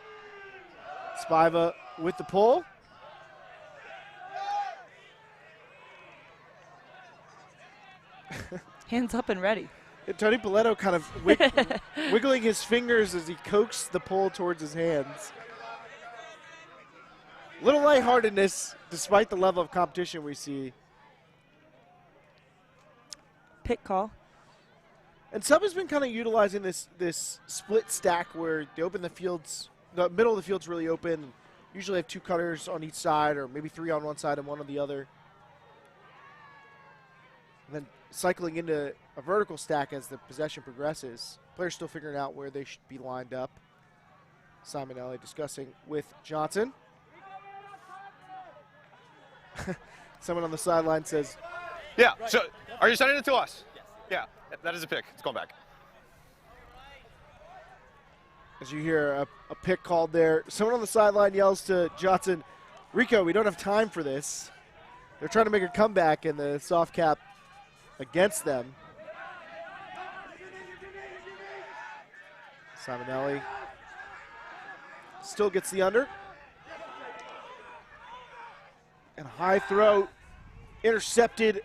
Spiva with the pull. Hands up and ready. Tony Paletto kind of wiggling his fingers as he coaxed the pull towards his hands. Little lightheartedness despite the level of competition we see. Pick call. And Sub has been kind of utilizing this split stack where they open the fields, the middle of the field's really open. Usually have two cutters on each side, or maybe three on one side and one on the other. And then cycling into a vertical stack as the possession progresses. Players still figuring out where they should be lined up. Simonelli discussing with Johnson. Someone on the sideline says, "Yeah, so are you sending it to us?" Yes. Yeah, that is a pick. It's going back. As you hear a pick called there, someone on the sideline yells to Johnson, "Rico, we don't have time for this." They're trying to make a comeback, and the soft cap against them. Simonelli still gets the under. And high throw intercepted.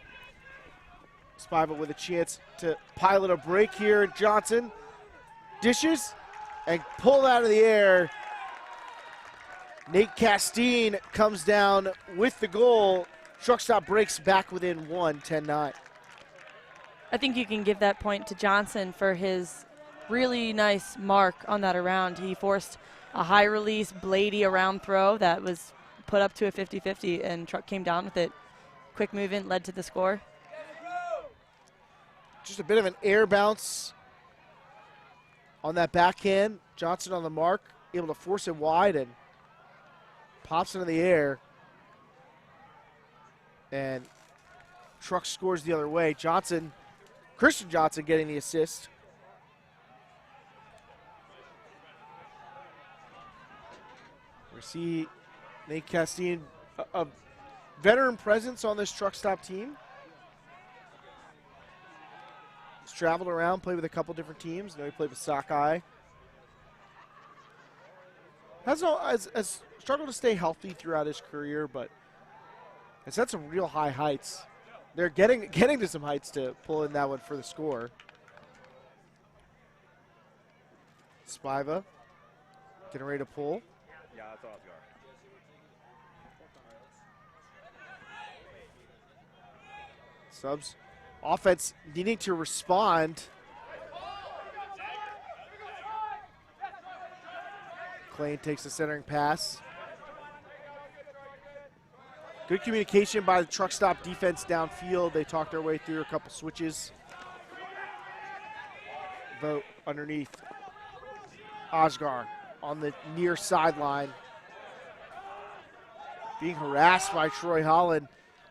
Spiva with a chance to pilot a break here. Johnson dishes and pulled out of the air. Nate Castine comes down with the goal. Truck stop breaks back within 1, 10-9. I think you can give that point to Johnson for his really nice mark on that around. He forced a high release, bladey around throw that was put up to a 50-50, and Truck came down with it. Quick movement led to the score. Just a bit of an air bounce on that backhand. Johnson on the mark, able to force it wide and pops into the air. And Truck scores the other way. Christian Johnson getting the assist. We see Nate Castine, a veteran presence on this truck stop team. He's traveled around, played with a couple different teams. I know he played with Sockeye. Has struggled to stay healthy throughout his career, but has had some real high heights. They're getting to some heights to pull in that one for the score. Spiva getting ready to pull. Yeah, that's Oscar. Subs offense needing to respond. Klain takes the centering pass. Good communication by the truck stop defense downfield. They talked their way through a couple switches. Vote underneath. Osgar on the near sideline. Being harassed by Troy Holland.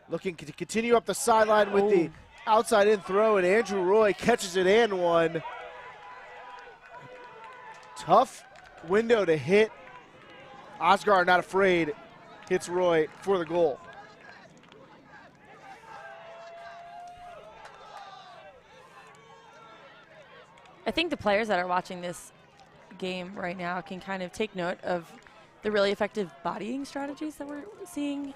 Looking to continue up the sideline with the outside in throw, and Andrew Roy catches it and one. Tough window to hit. Osgar, not afraid, hits Roy for the goal. I think the players that are watching this game right now can kind of take note of the really effective bodying strategies that we're seeing.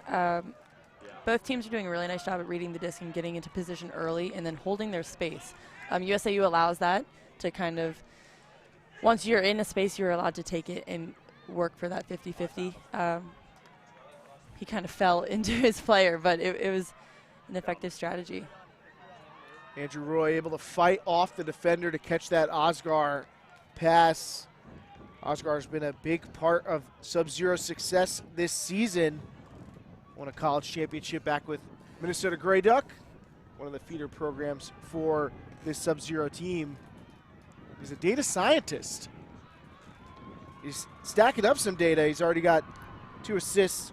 Both teams are doing a really nice job at reading the disc and getting into position early and then holding their space. USAU allows that to kind of, once you're in a space, you're allowed to take it and work for that 50-50. He kind of fell into his player, but it was an effective strategy. Andrew Roy able to fight off the defender to catch that Osgar pass. Osgar's been a big part of Sub Zero's success this season. Won a college championship back with Minnesota Grey Duck, one of the feeder programs for this Sub-Zero team. He's a data scientist. He's stacking up some data. He's already got 2 assists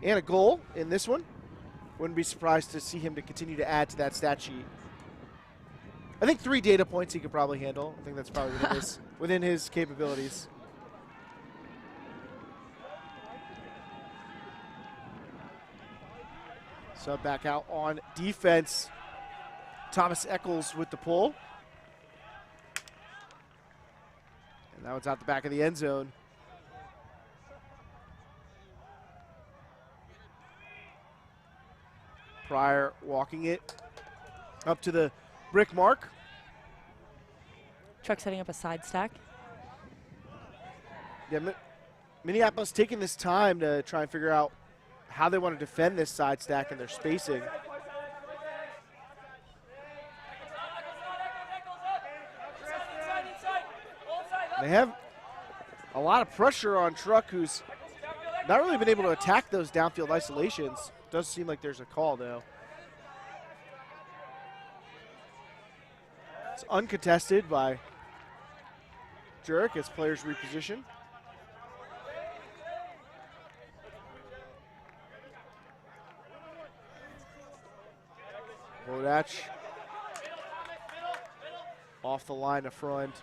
and a goal in this one. Wouldn't be surprised to see him to continue to add to that stat sheet. I think 3 data points he could probably handle. I think that's probably within his capabilities. Sub back out on defense. Thomas Eccles with the pull. And that one's out the back of the end zone. Pryor walking it up to the brick mark. Truck setting up a side stack. Yeah, Minneapolis taking this time to try and figure out how they want to defend this side stack and their spacing. They have a lot of pressure on Truck, who's not really been able to attack those downfield isolations. Does seem like there's a call, though. It's uncontested by Jurek as players reposition. Bodach off the line of front.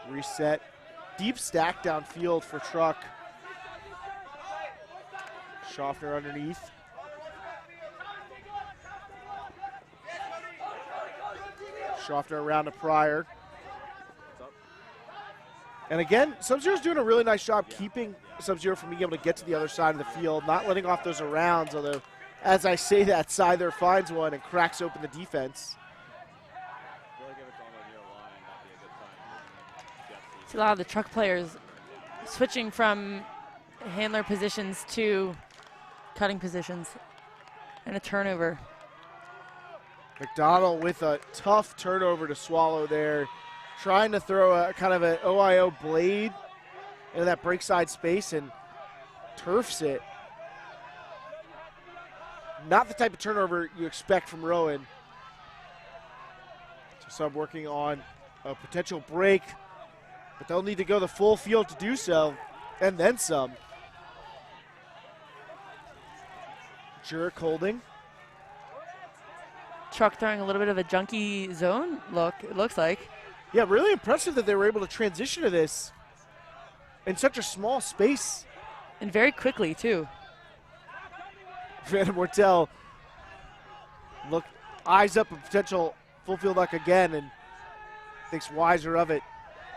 Reset. Deep stack downfield for Truck. Schaffner underneath. Schaffner around to Pryor. And again, Sub-Zero's doing a really nice job keeping Sub-Zero from being able to get to the other side of the field, not letting off those arounds, although as I say that, Scyther finds one and cracks open the defense. See a lot of the Truck players switching from handler positions to cutting positions, and a turnover. McDonald with a tough turnover to swallow there, trying to throw a kind of an OIO blade into that break side space and turfs it. Not the type of turnover you expect from Rowan. So Sub working on a potential break, but they'll need to go the full field to do so, and then some. Jurek holding. Truck throwing a little bit of a junky zone look, it looks like. Yeah, really impressive that they were able to transition to this in such a small space. And very quickly, too. Van Mortel eyes up a potential full field luck again and thinks wiser of it.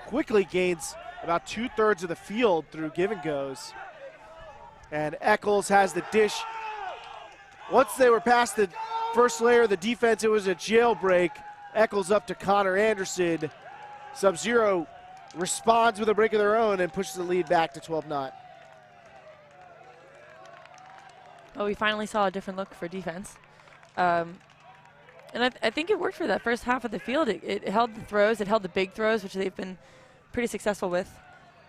Quickly gains about 2/3 of the field through give and goes. And Eccles has the dish. Once they were past the first layer of the defense, it was a jailbreak. Eccles up to Connor Anderson. Sub-Zero responds with a break of their own and pushes the lead back to 12-0. Well, we finally saw a different look for defense. And I think it worked for that first half of the field. It held the throws, it held the big throws, which they've been pretty successful with.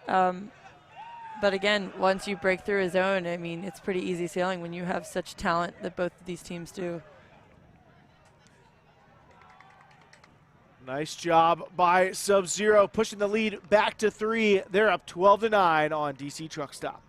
But again, once you break through a zone, I mean, it's pretty easy sailing when you have such talent that both of these teams do. Nice job by Sub-Zero, pushing the lead back to 3. They're up 12-9 on DC Truck Stop.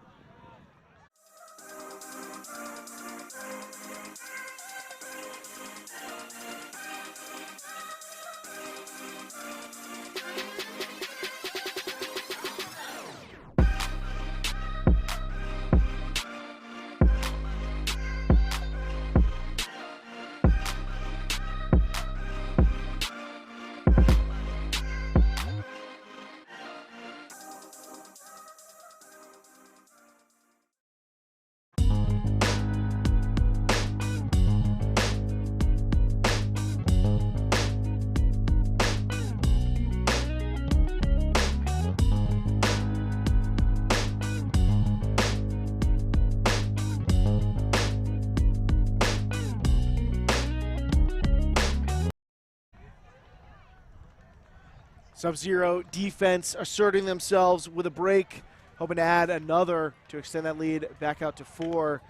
Sub-Zero defense asserting themselves with a break hoping to add another to extend that lead back out to 4.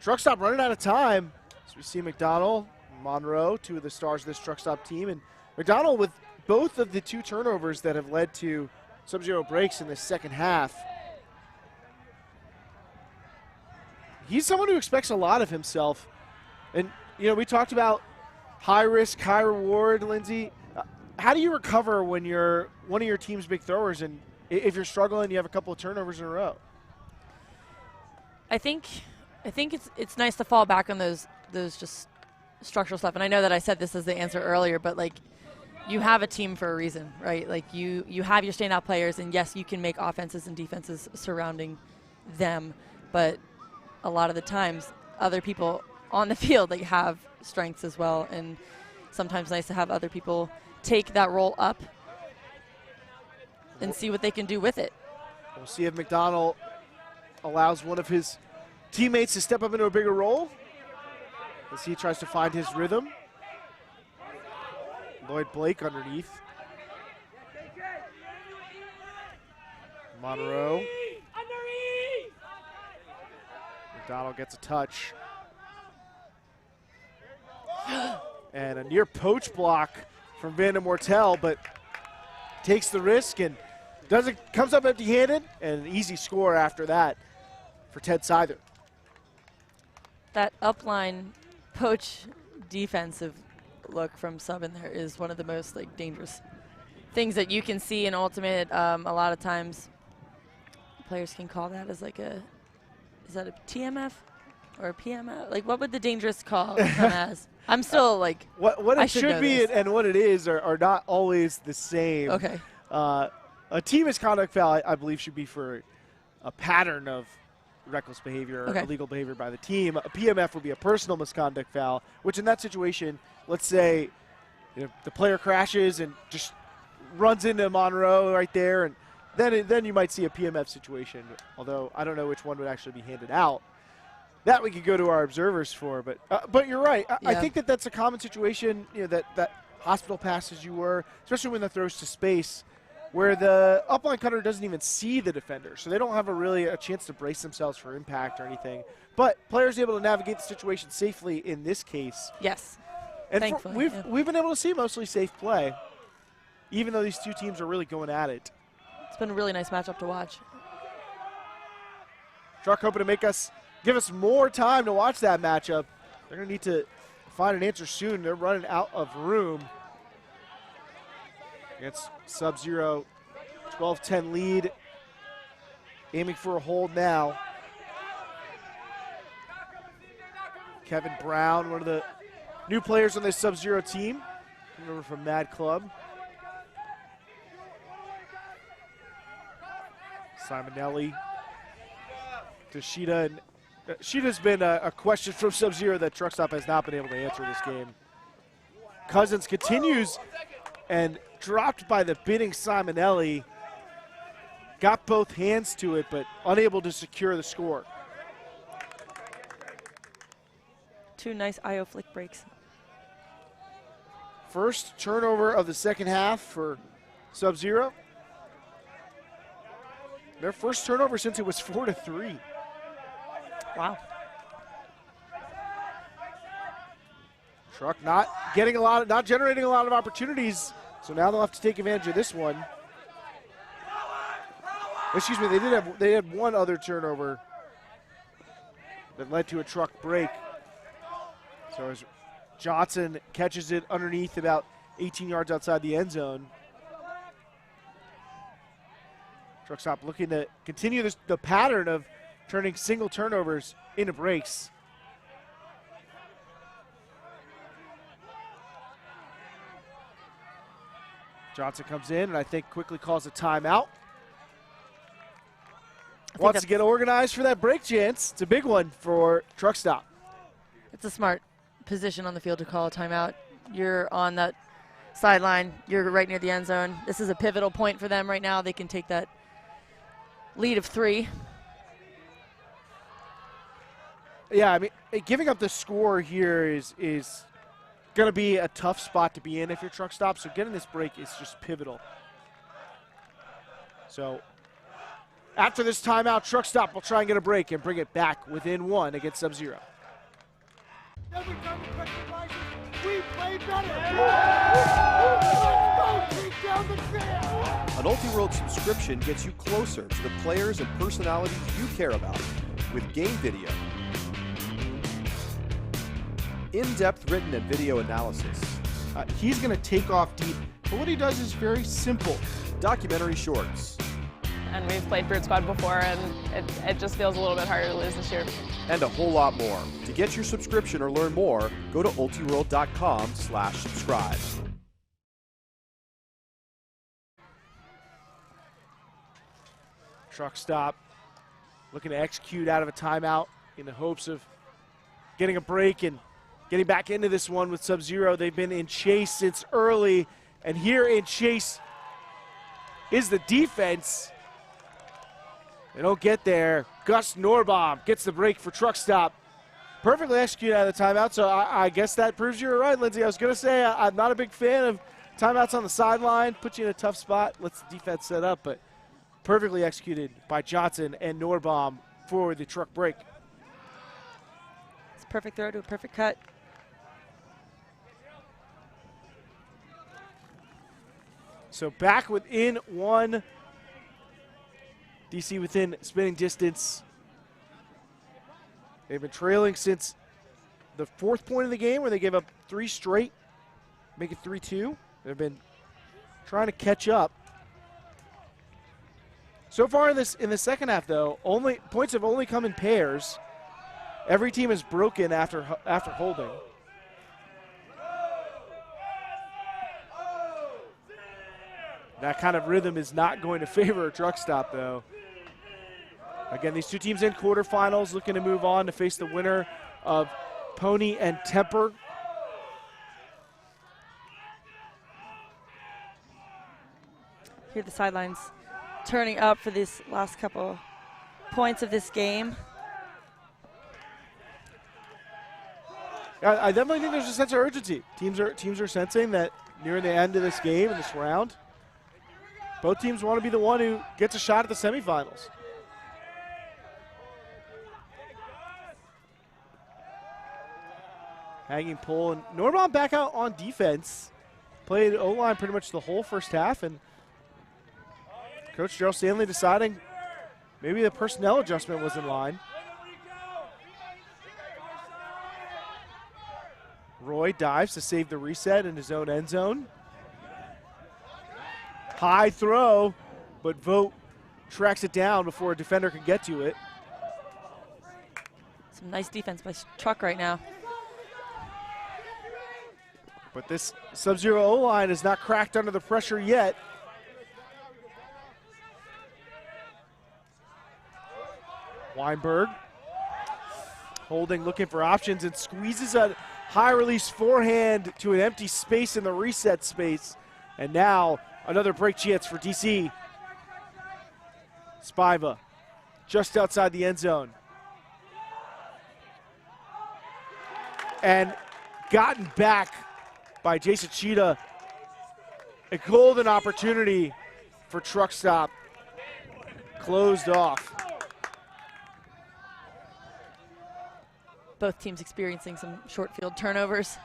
Truck stop running out of time. So we see McDonald, Monroe, 2 of the stars of this truck stop team. And McDonald with both of the 2 turnovers that have led to Sub-Zero breaks in the second half. He's someone who expects a lot of himself. And, you know, we talked about high risk, high reward, Lindsay. How do you recover when you're one of your team's big throwers and if you're struggling, you have a couple of turnovers in a row? I think it's nice to fall back on those just structural stuff. And I know that I said this as the answer earlier, but like you have a team for a reason, right? Like you have your standout players, and yes, you can make offenses and defenses surrounding them, but a lot of the times other people on the field like have strengths as well, and sometimes nice to have other people take that role up and see what they can do with it. We'll see if McDonald allows one of his teammates to step up into a bigger role as he tries to find his rhythm. Lloyd Blake underneath. Monroe. McDonald gets a touch. And a near poach block from Vanda Mortel, but takes the risk and comes up empty-handed, and an easy score after that for Ted Seither. That upline poach defensive look from Sub in there is one of the most like dangerous things that you can see in Ultimate. A lot of times players can call that as like is that a TMF or a PMF? Like what would the dangerous call come as? I'm still like what it should be and what it is are not always the same. Okay. A team misconduct foul, I believe, should be for a pattern of reckless behavior or illegal behavior by the team. A PMF would be a personal misconduct foul, which in that situation, let's say the player crashes and just runs into Monroe right there, and then you might see a PMF situation, although I don't know which one would actually be handed out. That we could go to our observers for, but you're right. I think that's a common situation, that hospital pass as you were, especially when the throws to space, where the upline cutter doesn't even see the defender, so they don't have a chance to brace themselves for impact or anything. But players able to navigate the situation safely in this case. Yes, and thankfully. We've been able to see mostly safe play, even though these 2 teams are really going at it. It's been a really nice matchup to watch. Truck hoping to give us more time to watch that matchup. They're going to need to find an answer soon. They're running out of room. Against Sub-Zero, 12-10 lead. Aiming for a hold now. Kevin Brown, one of the new players on this Sub-Zero team. Coming over from Mad Club. Simonelli to Sheeta. And Sheeta's been a question from Sub-Zero that Truck Stop has not been able to answer this game. Cousins continues and dropped by the bidding Simonelli. Got both hands to it, but unable to secure the score. 2 nice IO flick breaks. First turnover of the second half for Sub-Zero. Their first turnover since it was 4-3. Wow. Truck not generating a lot of opportunities, so now they'll have to take advantage of this one. Excuse me, they had one other turnover that led to a Truck break. So as Johnson catches it underneath about 18 yards outside the end zone. Truck Stop looking to continue the pattern of turning single turnovers into breaks. Johnson comes in and I think quickly calls a timeout. Wants to get organized for that break chance. It's a big one for Truck Stop. It's a smart position on the field to call a timeout. You're on that sideline. You're right near the end zone. This is a pivotal point for them right now. They can take that lead of 3. Yeah, I mean, giving up the score here is going to be a tough spot to be in if you're Truck Stop. So getting this break is just pivotal. So After this timeout, Truck Stop will try and get a break and bring it back within 1 against Sub Zero. Every time the pressure rises, we play better. Let's go, take down the field. An Ultiworld subscription gets you closer to the players and personalities you care about with game video, in-depth written and video analysis, He's going to take off deep, but what he does is very simple. documentary shorts, And we've played Brute Squad before, and it just feels a little bit harder to lose this year. and a whole lot more. To get your subscription or learn more, go to ultiworld.com/subscribe. Truck Stop looking to execute out of a timeout in the hopes of getting a break and getting back into this one with Sub Zero. They've been in chase since early, and here in chase is the defense. They don't get there. Gus Norbaum gets the break for Truck Stop. Perfectly executed out of the timeout, so I guess that proves you were right, Lindsay. I was going to say I'm not a big fan of timeouts on the sideline. Put you in a tough spot, lets the defense set up, but perfectly executed by Johnson and Norbaum for the truck break. It's a perfect throw to a perfect cut. So back within 1. DC within spinning distance. They've been trailing since the 4th point of the game where they gave up 3 straight, make it 3-2. They've been trying to catch up. So far in the second half, though, points have only come in pairs. Every team is broken after holding. That kind of rhythm is not going to favor a Truck Stop, though. Again, these two teams in quarterfinals looking to move on to face the winner of Pony and Temper. Here the sidelines turning up for these last couple points of this game. I definitely think there's a sense of urgency. Teams are sensing that near the end of this game, in this round, both teams want to be the one who gets a shot at the semifinals. Hanging pull, and Norbaum back out on defense. Played O-line pretty much the whole first half, and Coach Gerald Stanley deciding maybe the personnel adjustment was in line. Roy dives to save the reset in his own end zone. High throw, but Vogt tracks it down before a defender can get to it. Some nice defense by Truck right now. But this Sub-Zero O-line is not cracked under the pressure yet. Weinberg holding, looking for options, and squeezes a high release forehand to an empty space in the reset space. And now another break chance for DC. Spiva just outside the end zone. And gotten back by Jason Cheetah. A golden opportunity for Truck Stop. Closed off. Both teams experiencing some short field turnovers.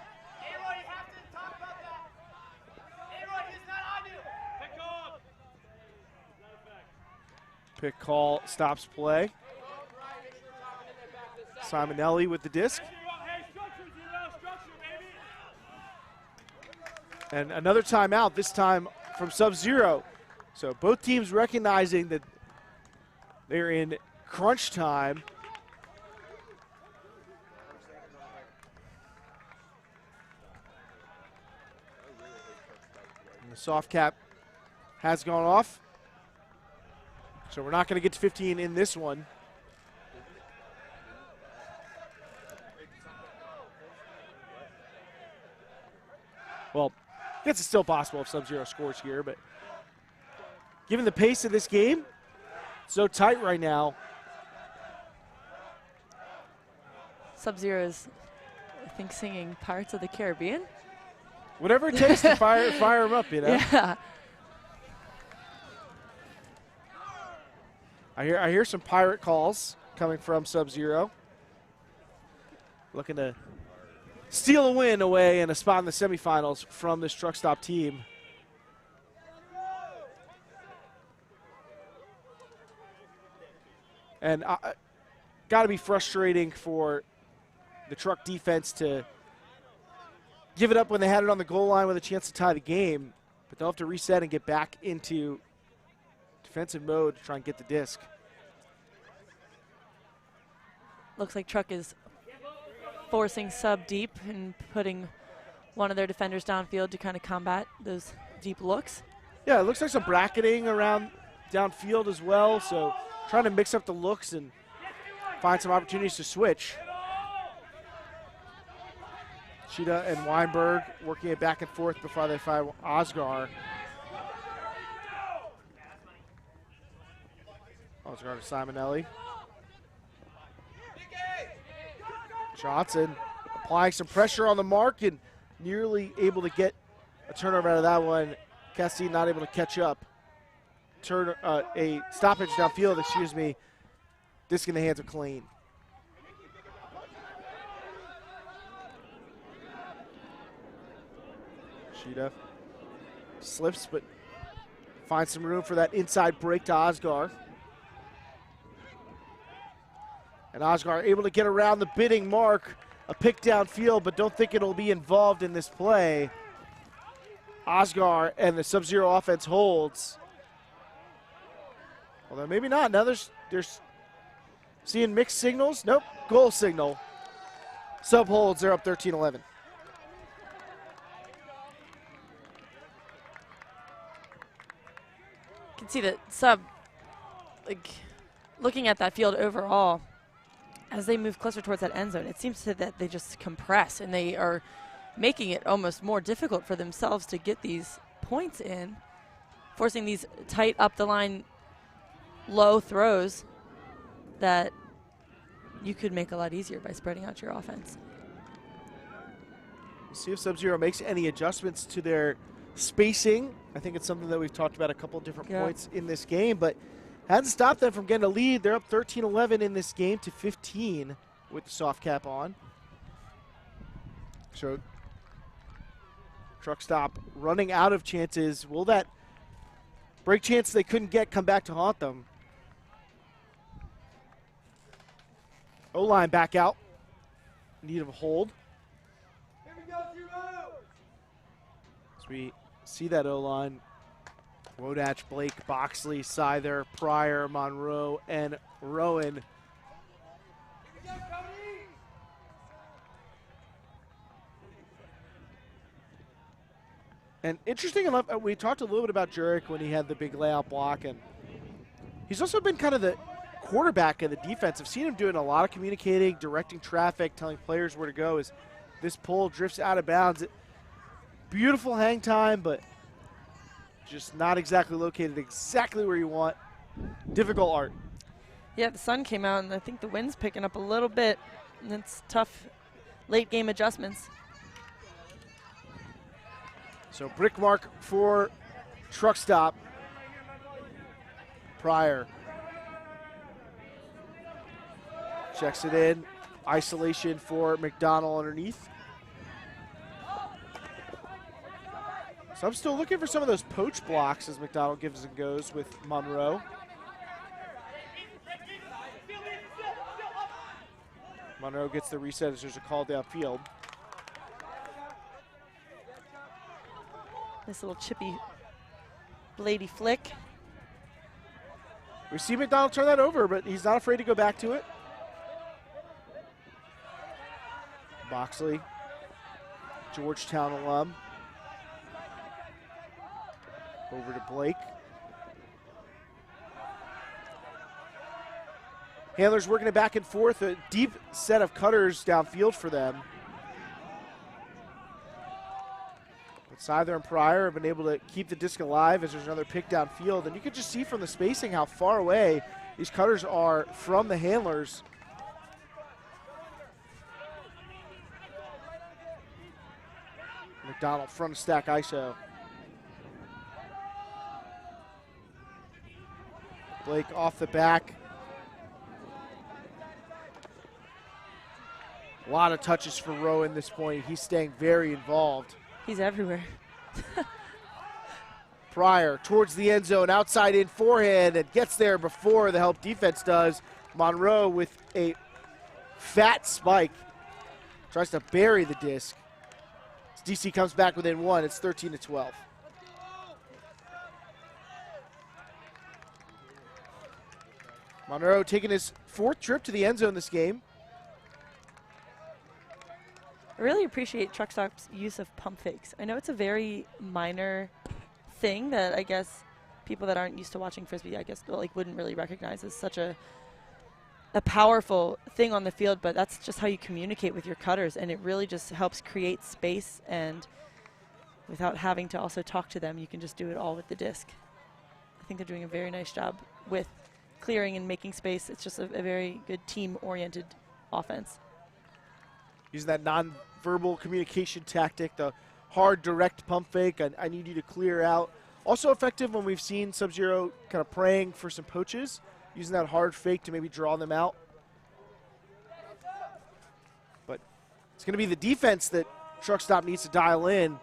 Pick call stops play. Simonelli with the disc. And another timeout, this time from Sub-Zero. So both teams recognizing that they're in crunch time. And the soft cap has gone off. So we're not going to get to 15 in this one. Well, I guess it's still possible if Sub-Zero scores here, but given the pace of this game, it's so tight right now. Sub-Zero is, I think, singing Pirates of the Caribbean. Whatever it takes to fire them up, you know? Yeah. I hear some pirate calls coming from Sub Zero. Looking to steal a win away and a spot in the semifinals from this truck stop team. And got to be frustrating for the truck defense to give it up when they had it on the goal line with a chance to tie the game. But they'll have to reset and get back into defensive mode to try and get the disc. Looks like Truck is forcing Sub deep and putting one of their defenders downfield to kind of combat those deep looks. Yeah, it looks like some bracketing around downfield as well, so trying to mix up the looks and find some opportunities to switch. Sheeta and Weinberg working it back and forth before they find Osgar. Osgar to Simonelli. Johnson applying some pressure on the mark and nearly able to get a turnover out of that one. Castine not able to catch up. A stoppage downfield, excuse me. Disc in the hands of Clean. Sheeta slips, but finds some room for that inside break to Osgar. And Osgar able to get around the bidding mark, a pick downfield, but don't think it'll be involved in this play. Osgar and the Sub Zero offense holds. Although maybe not. Now there's seeing mixed signals. Nope, goal signal. Sub holds, they're up 13-11. You can see that Sub, like, looking at that field overall, as they move closer towards that end zone, it seems that they just compress and they are making it almost more difficult for themselves to get these points in, forcing these tight up the line low throws that you could make a lot easier by spreading out your offense. We'll see if Sub Zero makes any adjustments to their spacing. I think it's something that we've talked about a couple of different points in this game, but hasn't stopped them from getting a lead. They're up 13-11 in this game to 15 with the soft cap on. So truck stop running out of chances. Will that break chance they couldn't get come back to haunt them? O-line back out. Need of a hold. Here we go, Zero. As we see that O-line, Wodach, Blake, Boxley, Scyther, Pryor, Monroe, and Rowan. Here we go, Cody. And interesting enough, we talked a little bit about Jurek when he had the big layout block, and he's also been kind of the quarterback of the defense. I've seen him doing a lot of communicating, directing traffic, telling players where to go as this pull drifts out of bounds. Beautiful hang time, but just not exactly located exactly where you want. Difficult art. Yeah, the sun came out, and I think the wind's picking up a little bit, and it's tough late game adjustments. So brick mark for truck stop. Pryor checks it in. Isolation for McDonald underneath. So I'm still looking for some of those poach blocks as McDonald gives and goes with Monroe. Monroe gets the reset as there's a call downfield. This little chippy, bladey flick. We see McDonald turn that over, but he's not afraid to go back to it. Boxley, Georgetown alum. Over to Blake. Handlers working it back and forth. A deep set of cutters downfield for them. But Scyther and Pryor have been able to keep the disc alive as there's another pick downfield. And you can just see from the spacing how far away these cutters are from the handlers. McDonald front stack ISO. Blake off the back. A lot of touches for Rowe in this point. He's staying very involved. He's everywhere. Pryor towards the end zone, outside in forehand, and gets there before the help defense does. Monroe with a fat spike. Tries to bury the disc. DC comes back within one. It's 13-12. Monroe taking his 4th trip to the end zone this game. I really appreciate Truck Stop's use of pump fakes. I know it's a very minor thing that I guess people that aren't used to watching Frisbee, I guess, like wouldn't really recognize as such a powerful thing on the field, but that's just how you communicate with your cutters, and it really just helps create space, and without having to also talk to them, you can just do it all with the disc. I think they're doing a very nice job with clearing and making space. It's just a very good team-oriented offense. Using that non-verbal communication tactic, the hard, direct pump fake. I need you to clear out. Also effective when we've seen Sub Zero kind of praying for some poaches, using that hard fake to maybe draw them out. But it's going to be the defense that Truck Stop needs to dial in.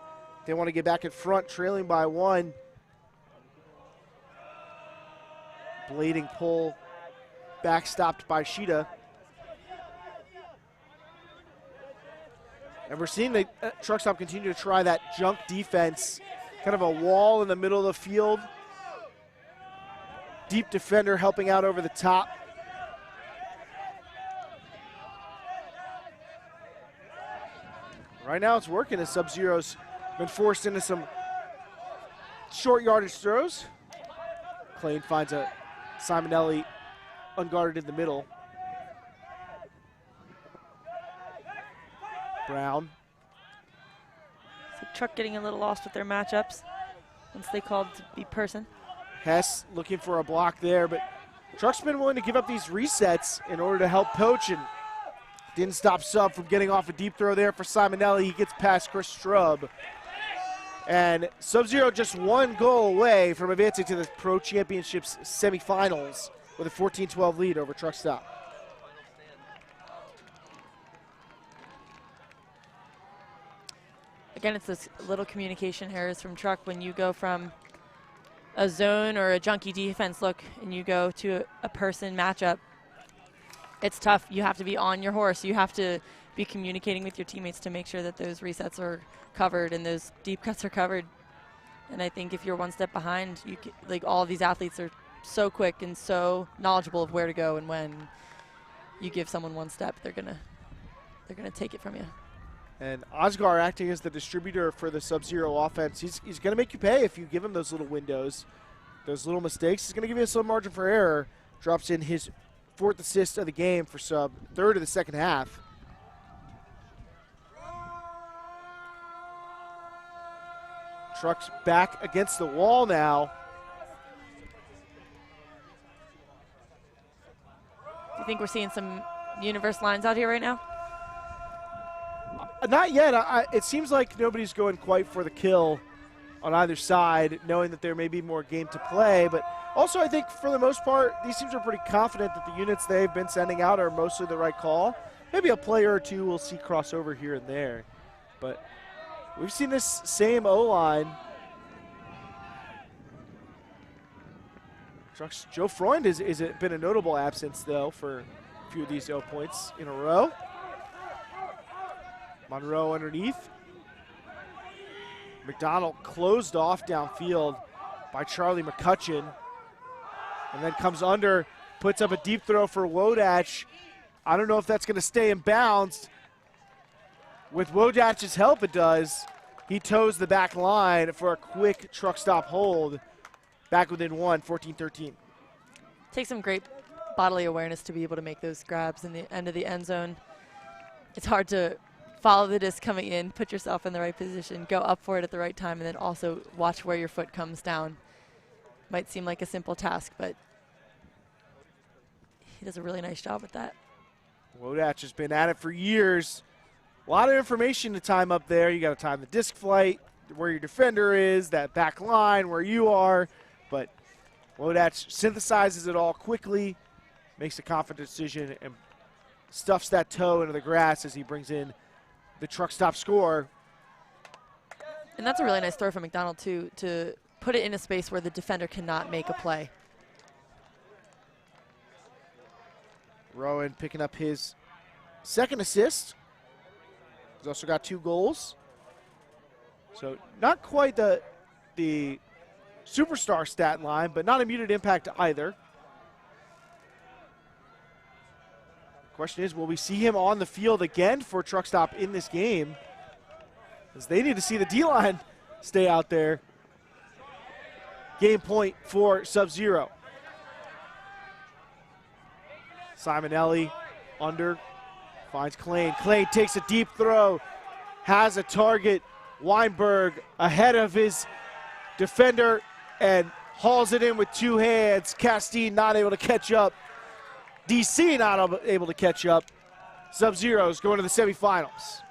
They want to get back in front, trailing by 1. Blading pull, backstopped by Sheeta. And we're seeing the Truck Stop continue to try that junk defense, kind of a wall in the middle of the field. Deep defender helping out over the top. Right now it's working as Sub Zero's been forced into some short yardage throws. Klein finds a Simonelli unguarded in the middle. Brown. So Truck getting a little lost with their matchups once they called to be person. Hess looking for a block there, but Truck's been willing to give up these resets in order to help poach, and didn't stop Sub from getting off a deep throw there for Simonelli. He gets past Chris Strub. And Sub Zero just 1 goal away from advancing to the Pro Championships semifinals with a 14-12 lead over Truck Stop. Again, it's this little communication errors from Truck when you go from a zone or a junky defense look and you go to a person matchup. It's tough. You have to be on your horse. You have to be communicating with your teammates to make sure that those resets are covered and those deep cuts are covered. And I think if you're 1 step behind, like all of these athletes are so quick and so knowledgeable of where to go, and when you give someone 1 step, they're gonna take it from you. And Osgar acting as the distributor for the Sub Zero offense. He's going to make you pay if you give him those little windows, those little mistakes. He's going to give you some margin for error. Drops in his 4th assist of the game for Sub, 3rd of the second half. Truck's back against the wall now. Do you think we're seeing some universe lines out here right now? Not yet. It seems like nobody's going quite for the kill on either side, knowing that there may be more game to play. But also, I think for the most part, these teams are pretty confident that the units they've been sending out are mostly the right call. Maybe a player or two we'll see crossover here and there. But we've seen this same O-line. Joe Freund has been a notable absence, though, for a few of these O points in a row. Monroe underneath. McDonald closed off downfield by Charlie McCutcheon. And then comes under, puts up a deep throw for Wodach. I don't know if that's going to stay in bounds. With Wodach's help, it does. He toes the back line for a quick Truck Stop hold. Back within 1, 14-13. Takes some great bodily awareness to be able to make those grabs in the end of the end zone. It's hard to follow the disc coming in, put yourself in the right position, go up for it at the right time, and then also watch where your foot comes down. Might seem like a simple task, but he does a really nice job with that. Wodach has been at it for years. A lot of information to time up there. You got to time the disc flight, where your defender is, that back line, where you are. But Wodach synthesizes it all quickly, makes a confident decision, and stuffs that toe into the grass as he brings in the truck stop score. And that's a really nice throw from McDonald, too, to put it in a space where the defender cannot make a play. Rowan picking up his second assist. He's also got 2 goals. So not quite the superstar stat line, but not a muted impact either. Question is, will we see him on the field again for truck stop in this game? As they need to see the D-line stay out there. Game point for Sub Zero. Simonelli under, finds Klain. Klain takes a deep throw, has a target. Weinberg ahead of his defender and hauls it in with 2 hands. Castine not able to catch up. DC not able to catch up. Sub-Zero's going to the semifinals.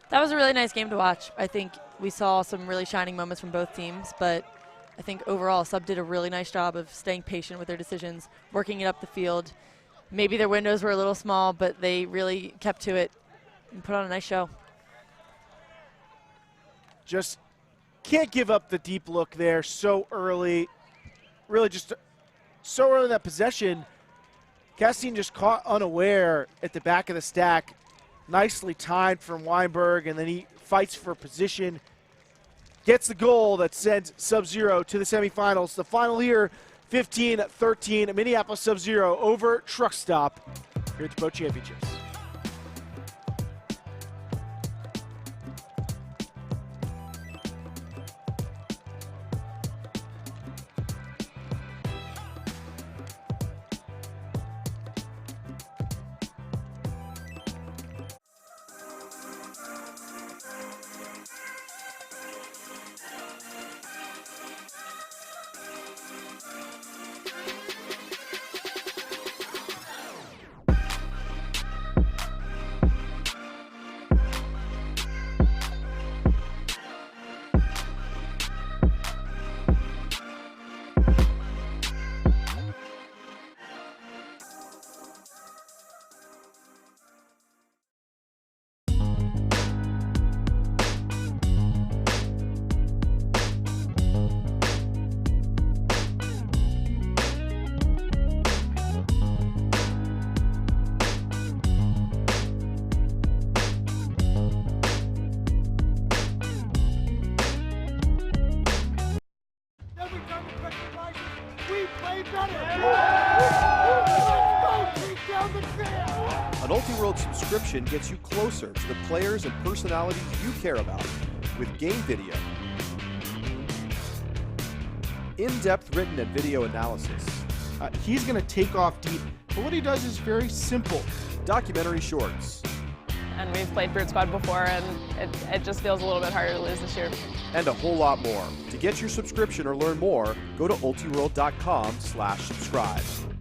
That was a really nice game to watch. I think we saw some really shining moments from both teams, but I think overall Sub did a really nice job of staying patient with their decisions, working it up the field. Maybe their windows were a little small, but they really kept to it and put on a nice show. Just can't give up the deep look there so early. Really just so early in that possession. Castine just caught unaware at the back of the stack. Nicely timed from Weinberg, and then he fights for position. Gets the goal that sends Sub-Zero to the semifinals. The final here, 15-13, Minneapolis Sub Zero over Truck Stop here at the Pro Championships. Every time we touch the license, we play better. Let's go, take down the field. An Ultiworld subscription gets you closer to the players and personalities you care about with game video, in-depth written and video analysis, He's going to take off deep, but what he does is very simple. documentary shorts, And we've played Brute Squad before, and it just feels a little bit harder to lose this year. and a whole lot more. To get your subscription or learn more, go to ultiworld.com/subscribe.